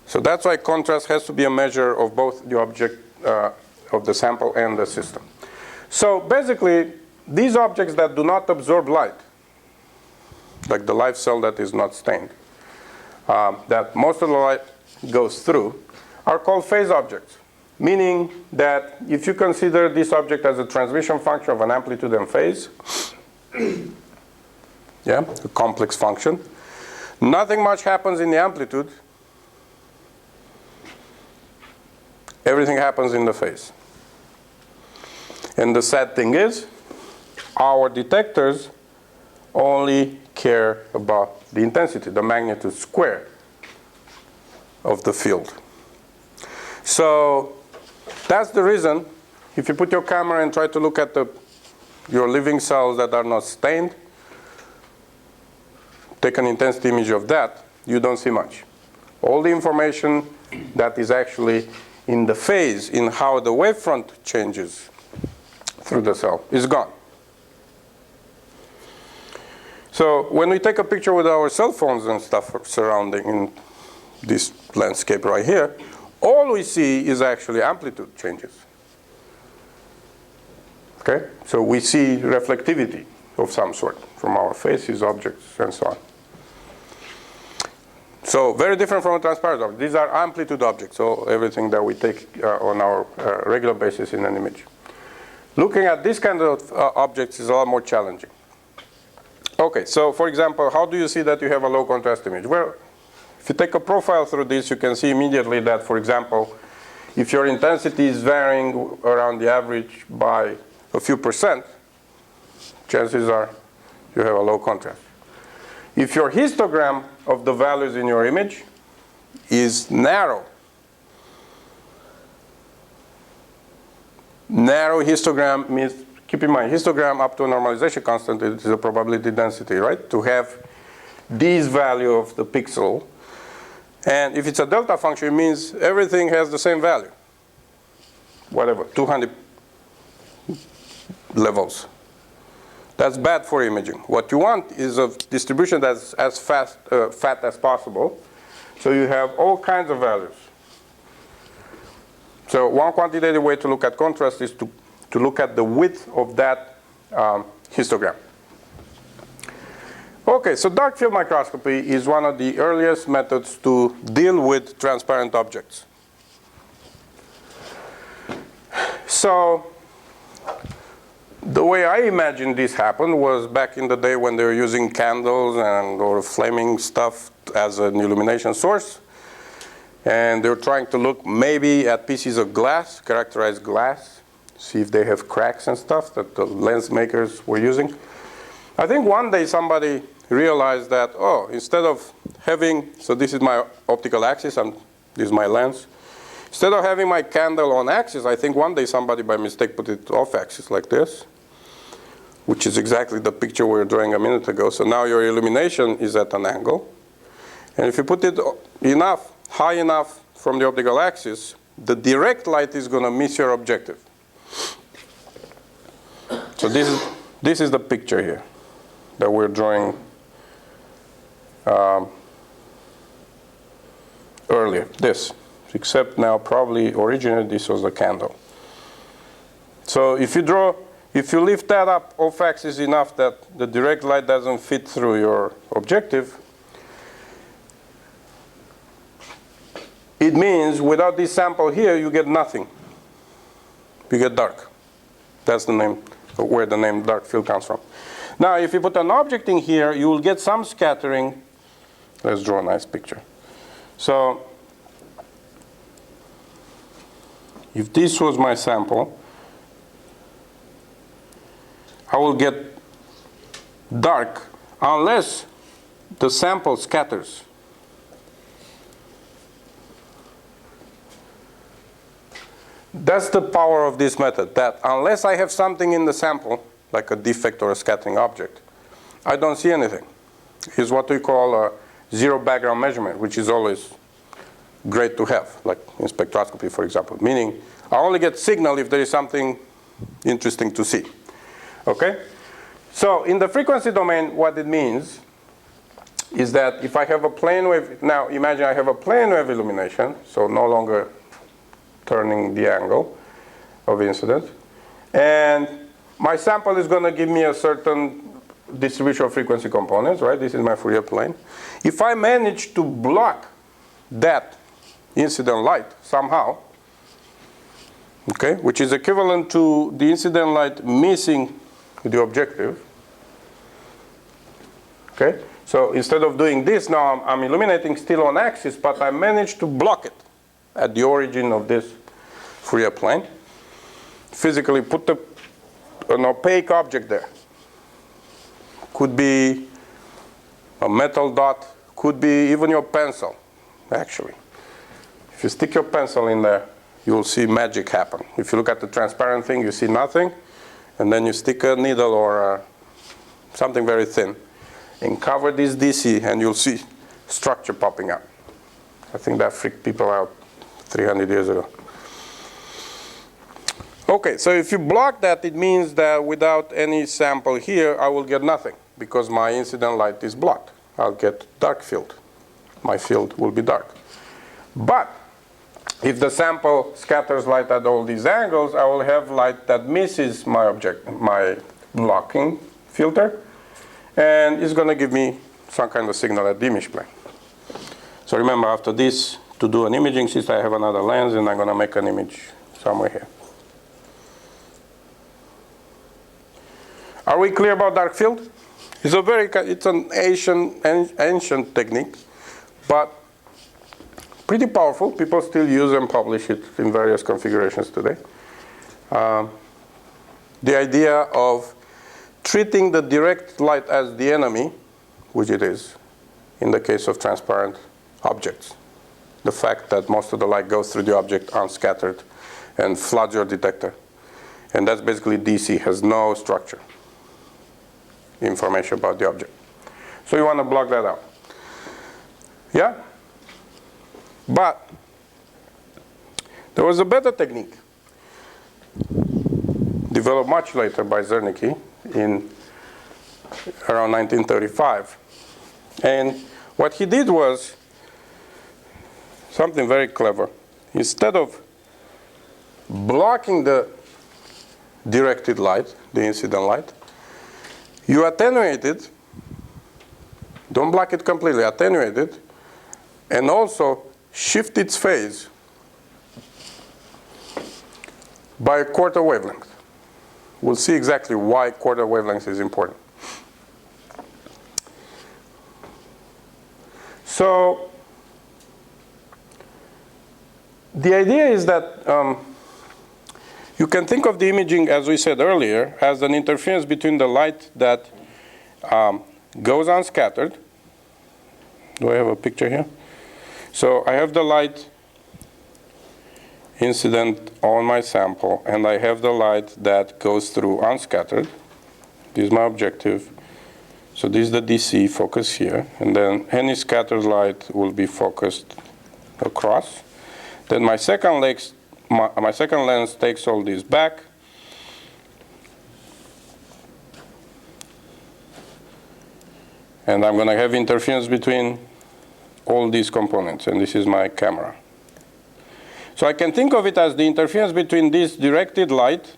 So that's why contrast has to be a measure of both the object of the sample and the system. So basically, these objects that do not absorb light, like the live cell that is not stained, that most of the light goes through, are called phase objects. Meaning that if you consider this object as a transmission function of an amplitude and phase, yeah, a complex function, nothing much happens in the amplitude, Everything happens in the phase. And the sad thing is, our detectors only care about the intensity, the magnitude squared of the field. So that's the reason, if you put your camera and try to look at your living cells that are not stained, take an intensity image of that, you don't see much. All the information that is actually in the phase, in how the wavefront changes through the cell, is gone. So when we take a picture with our cell phones and stuff surrounding in this landscape right here, all we see is actually amplitude changes. Okay? So we see reflectivity of some sort from our faces, objects, and so on. So very different from a transparent object. These are amplitude objects, so everything that we take on our regular basis in an image. Looking at this kind of objects is a lot more challenging. Okay, so for example, how do you see that you have a low contrast image? Well, if you take a profile through this, you can see immediately that, for example, if your intensity is varying around the average by a few %, chances are you have a low contrast. If your histogram of the values in your image is narrow histogram means, keep in mind, histogram up to a normalization constant is a probability density, right? To have this value of the pixel. And if it's a delta function, it means everything has the same value. Whatever, 200 levels. That's bad for imaging. What you want is a distribution that's as fat as possible. So you have all kinds of values. So one quantitative way to look at contrast is to look at the width of that histogram. Okay, so dark field microscopy is one of the earliest methods to deal with transparent objects. So the way I imagined this happened was back in the day when they were using candles or flaming stuff as an illumination source. And they were trying to look maybe at pieces of glass, characterized glass, see if they have cracks and stuff that the lens makers were using. I think one day somebody realized that, oh, instead of having, so this is my optical axis, and this is my lens. Instead of having my candle on axis, I think one day somebody by mistake put it off axis like this, which is exactly the picture we were drawing a minute ago. So now your illumination is at an angle. And if you put it high enough from the optical axis, the direct light is going to miss your objective. So this is the picture here that we're drawing earlier. This, except now probably originally this was a candle. So if you lift that up off axis enough that the direct light doesn't fit through your objective, it means without this sample here, you get nothing. You get dark. That's the name, where the name dark field comes from. Now, if you put an object in here, you will get some scattering. Let's draw a nice picture. So, if this was my sample, I will get dark unless the sample scatters. That's the power of this method, that unless I have something in the sample, like a defect or a scattering object, I don't see anything. It's what we call a zero background measurement, which is always great to have, like in spectroscopy, for example. Meaning, I only get signal if there is something interesting to see. Okay? So in the frequency domain, what it means is that if I have a plane wave, now imagine I have a plane wave illumination, so no longer turning the angle of incidence. And my sample is going to give me a certain distribution of frequency components, right? This is my Fourier plane. If I manage to block that incident light somehow, okay, which is equivalent to the incident light missing the objective, okay? So instead of doing this, now I'm illuminating still on axis, but I managed to block it at the origin of this. Fourier plane. Physically put an opaque object there. Could be a metal dot, could be even your pencil, actually. If you stick your pencil in there, you'll see magic happen. If you look at the transparent thing, you see nothing, and then you stick a needle or something very thin and cover this DC, and you'll see structure popping up. I think that freaked people out 300 years ago. Okay, so if you block that, it means that without any sample here, I will get nothing, because my incident light is blocked. I'll get dark field. My field will be dark. But if the sample scatters light at all these angles, I will have light that misses my blocking filter, and it's going to give me some kind of signal at the image plane. So remember, after this, to do an imaging system, I have another lens, and I'm going to make an image somewhere here. Are we clear about dark field? It's an ancient technique, but pretty powerful. People still use and publish it in various configurations today. The idea of treating the direct light as the enemy, which it is in the case of transparent objects. The fact that most of the light goes through the object unscattered and floods your detector. And that's basically DC, has no structure information about the object. So you want to block that out. Yeah? But there was a better technique developed much later by Zernike in around 1935. And what he did was something very clever. Instead of blocking the directed light, the incident light, you attenuate it, don't block it completely, attenuate it, and also shift its phase by a quarter wavelength. We'll see exactly why quarter wavelength is important. So the idea is that you can think of the imaging, as we said earlier, as an interference between the light that goes unscattered. Do I have a picture here? So I have the light incident on my sample, and I have the light that goes through unscattered. This is my objective. So this is the DC focus here, and then any scattered light will be focused across. Then my second lens takes all this back, and I'm going to have interference between all these components, and this is my camera. So I can think of it as the interference between this directed light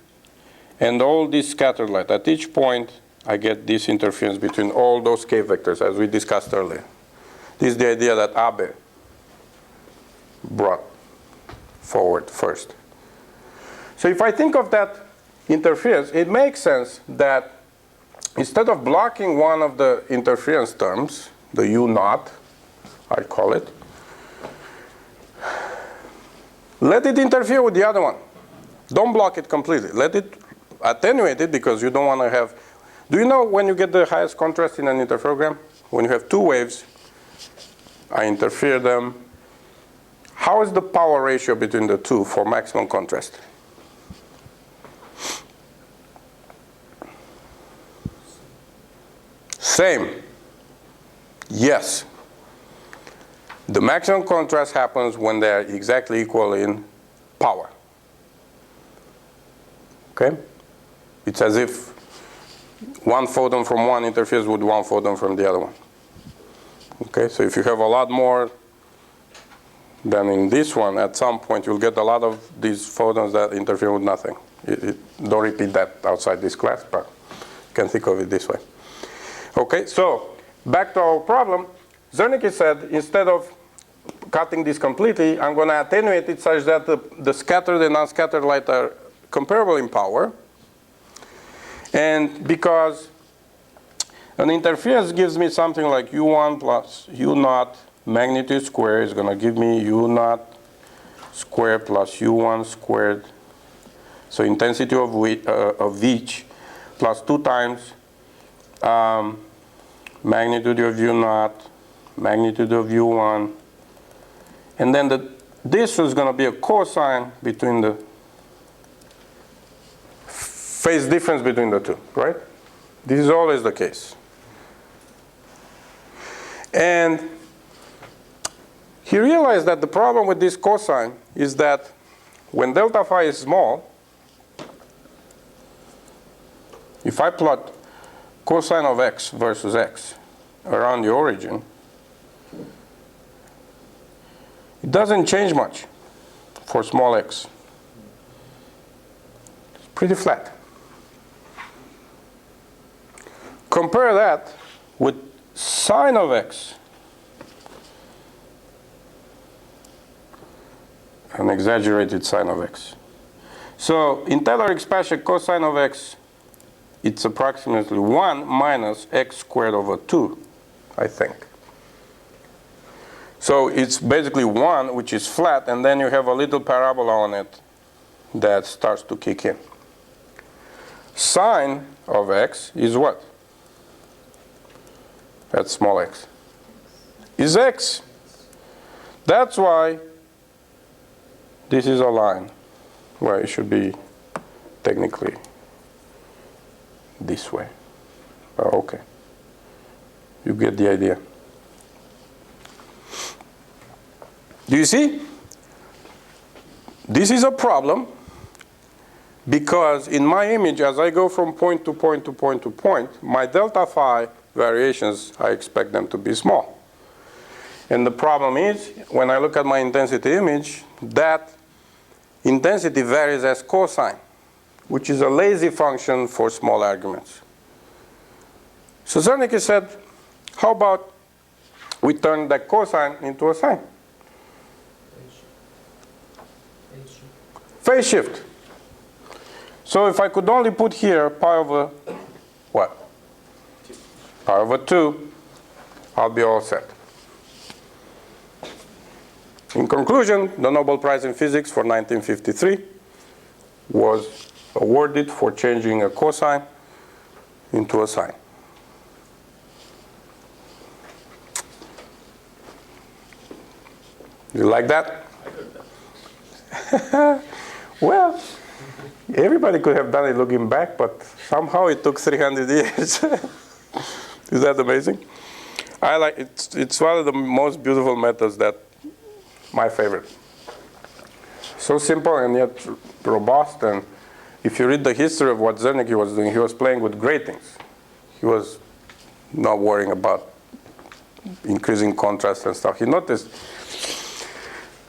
and all this scattered light. At each point, I get this interference between all those K vectors, as we discussed earlier. This is the idea that Abe brought forward first. So if I think of that interference, it makes sense that instead of blocking one of the interference terms, the U naught, I call it, let it interfere with the other one. Don't block it completely. Let it attenuate it, because you don't want to have. Do you know when you get the highest contrast in an interferogram? When you have two waves, I interfere them. How is the power ratio between the two for maximum contrast? Same. Yes. The maximum contrast happens when they are exactly equal in power. Okay? It's as if one photon from one interferes with one photon from the other one. Okay? So if you have a lot more than in this one, at some point you'll get a lot of these photons that interfere with nothing. Don't repeat that outside this class, but you can think of it this way. Okay, so back to our problem. Zernike said, instead of cutting this completely, I'm going to attenuate it such that the scattered and unscattered light are comparable in power. And because an interference gives me something like U1 plus U naught magnitude square is going to give me U naught squared plus u1 squared. So intensity of each plus 2 times magnitude of u naught, magnitude of u1. And then this is going to be a cosine between the phase difference between the two, right? This is always the case. And he realized that the problem with this cosine is that when delta phi is small, if I plot cosine of x versus x around the origin, it doesn't change much for small x. It's pretty flat. Compare that with sine of x, an exaggerated sine of x. So in Taylor expression, cosine of x, it's approximately 1 minus x squared over 2, I think. So it's basically 1, which is flat, and then you have a little parabola on it that starts to kick in. Sine of x is what? That's small x. Is x. That's why this is a line. Well, it should be technically this way. Oh, okay. You get the idea. Do you see? This is a problem because in my image, as I go from point to point to point to point, my delta phi variations, I expect them to be small. And the problem is, when I look at my intensity image, that intensity varies as cosine, which is a lazy function for small arguments. So Zernike said, how about we turn that cosine into a sine? Phase shift. So if I could only put here pi over what? Pi over 2, I'll be all set. In conclusion, the Nobel Prize in Physics for 1953 was awarded for changing a cosine into a sine. You like that? Well, everybody could have done it looking back, but somehow it took 300 years. Is that amazing? I like it. It's one of the most beautiful methods, that my favorite. So simple and yet robust. And if you read the history of what Zernike was doing, he was playing with gratings. He was not worrying about increasing contrast and stuff. He noticed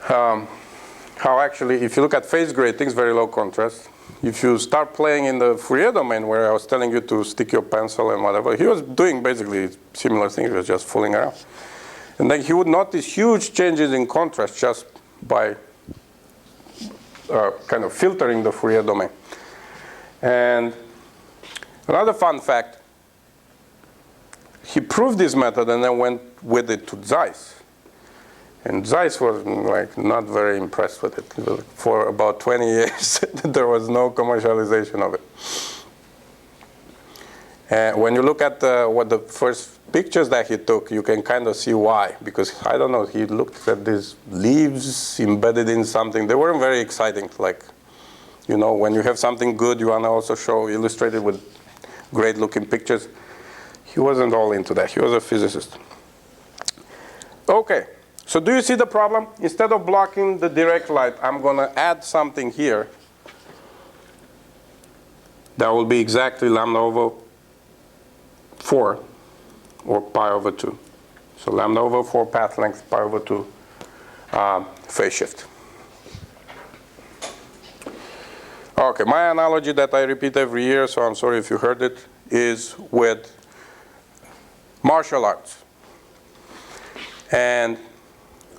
how actually, if you look at phase gratings, very low contrast. If you start playing in the Fourier domain, where I was telling you to stick your pencil and whatever, he was doing basically similar things. He was just fooling around. And then he would notice huge changes in contrast just by kind of filtering the Fourier domain. And another fun fact, he proved this method and then went with it to Zeiss. And Zeiss was like not very impressed with it. For about 20 years, there was no commercialization of it. And when you look at what the first pictures that he took, you can kind of see why. Because, I don't know, he looked at these leaves embedded in something. They weren't very exciting. Like, you know, when you have something good, you want to also show illustrated with great looking pictures. He wasn't all into that. He was a physicist. Okay. So do you see the problem? Instead of blocking the direct light, I'm going to add something here that will be exactly lambda over 4 or pi over 2. So lambda over 4 path length, pi over 2 phase shift. Okay, my analogy that I repeat every year, so I'm sorry if you heard it, is with martial arts. And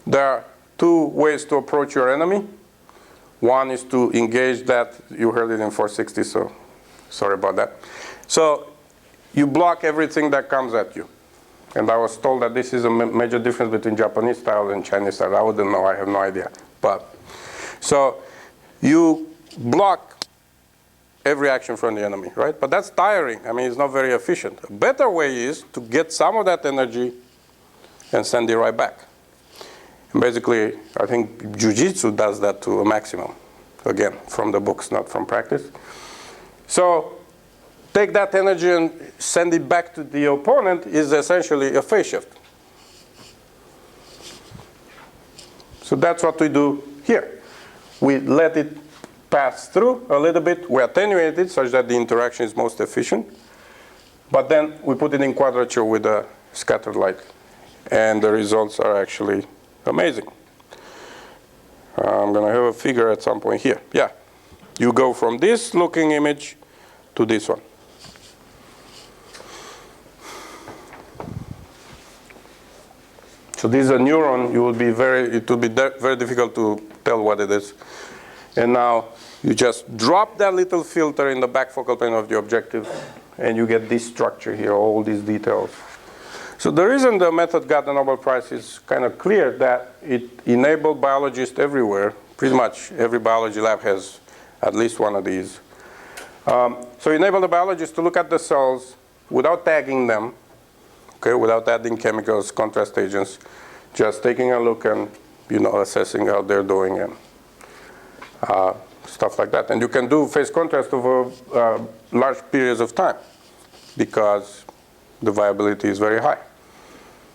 there are two ways to approach your enemy. One is to engage that. You heard it in 460, so sorry about that. So you block everything that comes at you. And I was told that this is a major difference between Japanese style and Chinese style. I wouldn't know. I have no idea. But So you block every action from the enemy, right? But that's tiring. I mean, it's not very efficient. A better way is to get some of that energy and send it right back. And basically, I think Jiu-Jitsu does that to a maximum. Again, from the books, not from practice. So take that energy and send it back to the opponent is essentially a phase shift. So that's what we do here. We let it pass through a little bit. We attenuate it such that the interaction is most efficient. But then we put it in quadrature with a scattered light. And the results are actually amazing. I'm going to have a figure at some point here. Yeah. You go from this looking image to this one. So this is a neuron. It will be very difficult to tell what it is. And now you just drop that little filter in the back focal plane of the objective, and you get this structure here, all these details. So the reason the method got the Nobel Prize is kind of clear, that it enabled biologists everywhere. Pretty much every biology lab has at least one of these. So it enabled the biologists to look at the cells without tagging them, okay, without adding chemicals, contrast agents, just taking a look and, assessing how they're doing and stuff like that. And you can do phase contrast over large periods of time because the viability is very high.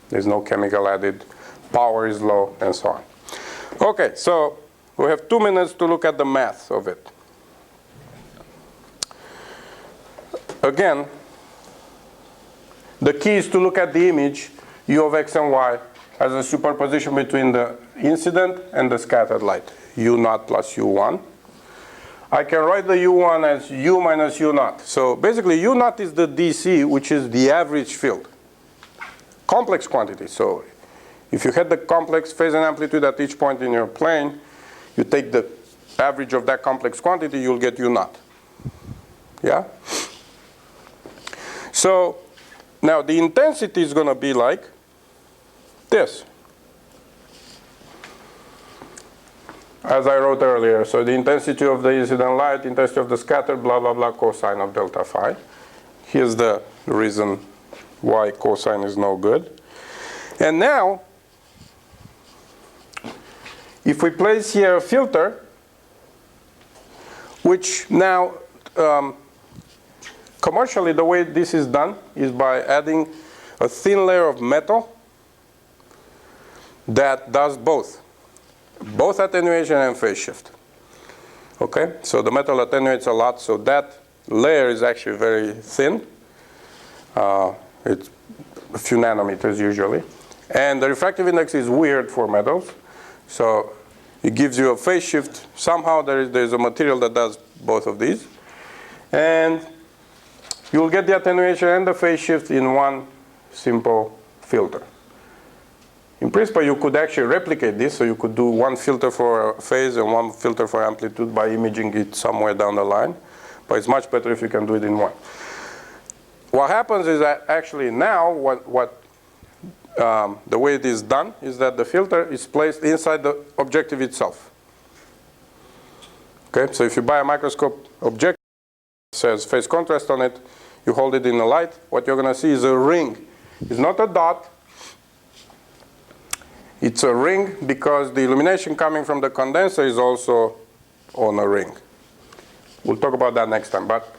There's no chemical added, power is low, and so on. Okay, so we have 2 minutes to look at the math of it. Again, the key is to look at the image, U of x and y, as a superposition between the incident and the scattered light, U0 plus U1. I can write the U1 as U minus U0. So basically, U0 is the DC, which is the average field. Complex quantity. So if you had the complex phase and amplitude at each point in your plane, you take the average of that complex quantity, you'll get U0. Yeah? So now the intensity is going to be like this, as I wrote earlier. So the intensity of the incident light, intensity of the scattered, blah, blah, blah, cosine of delta phi. Here's the reason why cosine is no good. And now, if we place here a filter, which now, commercially, the way this is done is by adding a thin layer of metal that does both attenuation and phase shift. Okay, so the metal attenuates a lot, so that layer is actually very thin. It's a few nanometers usually. And the refractive index is weird for metals, so it gives you a phase shift. Somehow there's a material that does both of these. And you'll get the attenuation and the phase shift in one simple filter. In principle, you could actually replicate this, so you could do one filter for phase and one filter for amplitude by imaging it somewhere down the line. But it's much better if you can do it in one. What happens is that actually now, the way it is done is that the filter is placed inside the objective itself. Okay, so if you buy a microscope objective that says phase contrast on it, you hold it in the light, what you're going to see is a ring. It's not a dot. It's a ring because the illumination coming from the condenser is also on a ring. We'll talk about that next time, but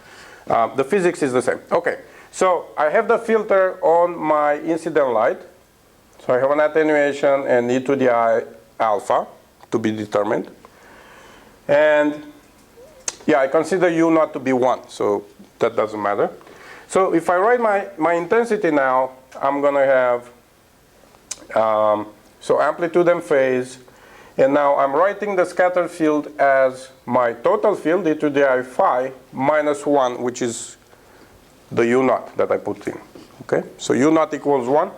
the physics is the same. Okay, so I have the filter on my incident light. So I have an attenuation and e to the I alpha to be determined. And yeah, I consider U not to be 1, so that doesn't matter. So if I write my intensity now, I'm going to have so amplitude and phase. And now I'm writing the scattered field as my total field, e to the I phi, minus 1, which is the U0 that I put in. Okay, so U0 equals 1.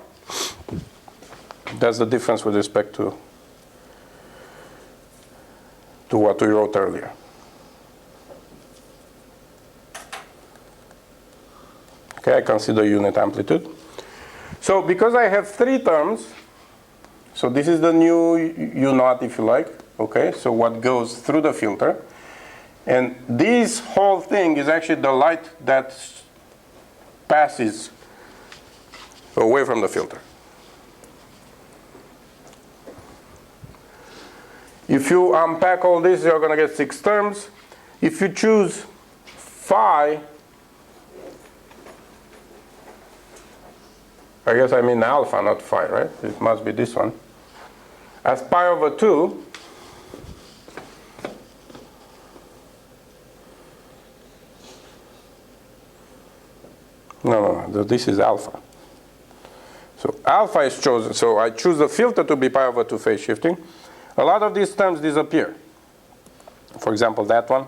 That's the difference with respect to what we wrote earlier. Okay, I consider unit amplitude. So because I have 3 terms, so this is the new U0 if you like, okay? So what goes through the filter. And this whole thing is actually the light that passes away from the filter. If you unpack all this, you're going to get 6 terms. If you choose phi, I guess I mean alpha, not phi, right? It must be this one. As pi over 2, no, this is alpha. So alpha is chosen. So I choose the filter to be pi over 2 phase shifting. A lot of these terms disappear. For example, that one.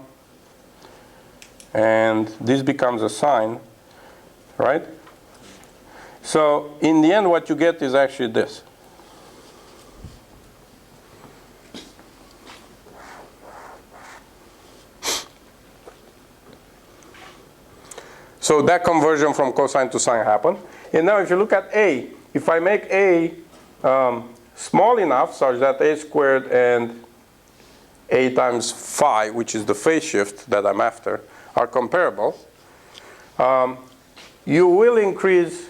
And this becomes a sine, right? So in the end, what you get is actually this. So that conversion from cosine to sine happened. And now if you look at A, if I make A small enough such that A squared and A times phi, which is the phase shift that I'm after, are comparable, you will increase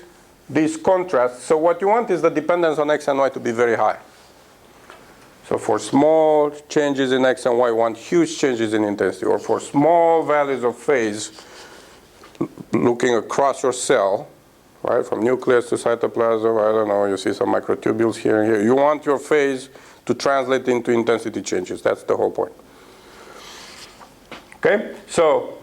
this contrast. So what you want is the dependence on x and y to be very high. So for small changes in x and y, you want huge changes in intensity. Or for small values of phase, looking across your cell, right, from nucleus to cytoplasm, I don't know, you see some microtubules here and here. You want your phase to translate into intensity changes. That's the whole point. Okay, so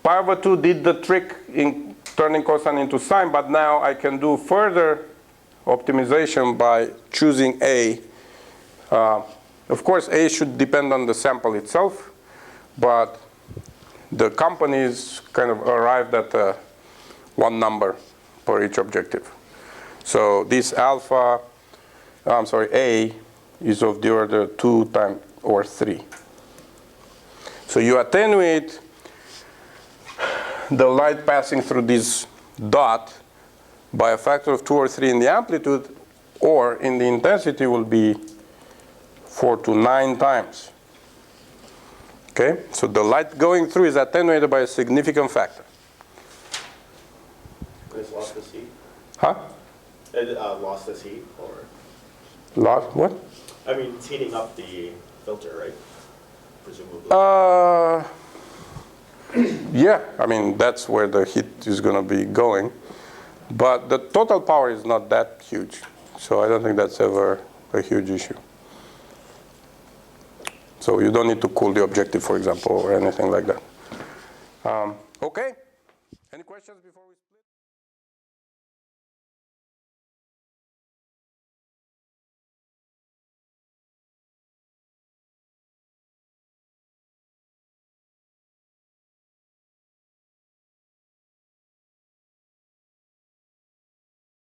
pi over 2 did the trick in turning cosine into sine, but now I can do further optimization by choosing A. Of course, A should depend on the sample itself, but the companies kind of arrived at one number for each objective. So this alpha, A is of the order 2 times or 3. So you attenuate the light passing through this dot by a factor of 2 or 3 in the amplitude, or in the intensity will be 4 to 9 times. Okay, so the light going through is attenuated by a significant factor. It's lost this heat? Huh? It lost this heat, or? Lost what? I mean, it's heating up the filter, right? Presumably. Yeah, I mean, that's where the heat is going to be going. But the total power is not that huge. So I don't think that's ever a huge issue. So you don't need to cool the objective, for example, or anything like that. Okay. Any questions before we split?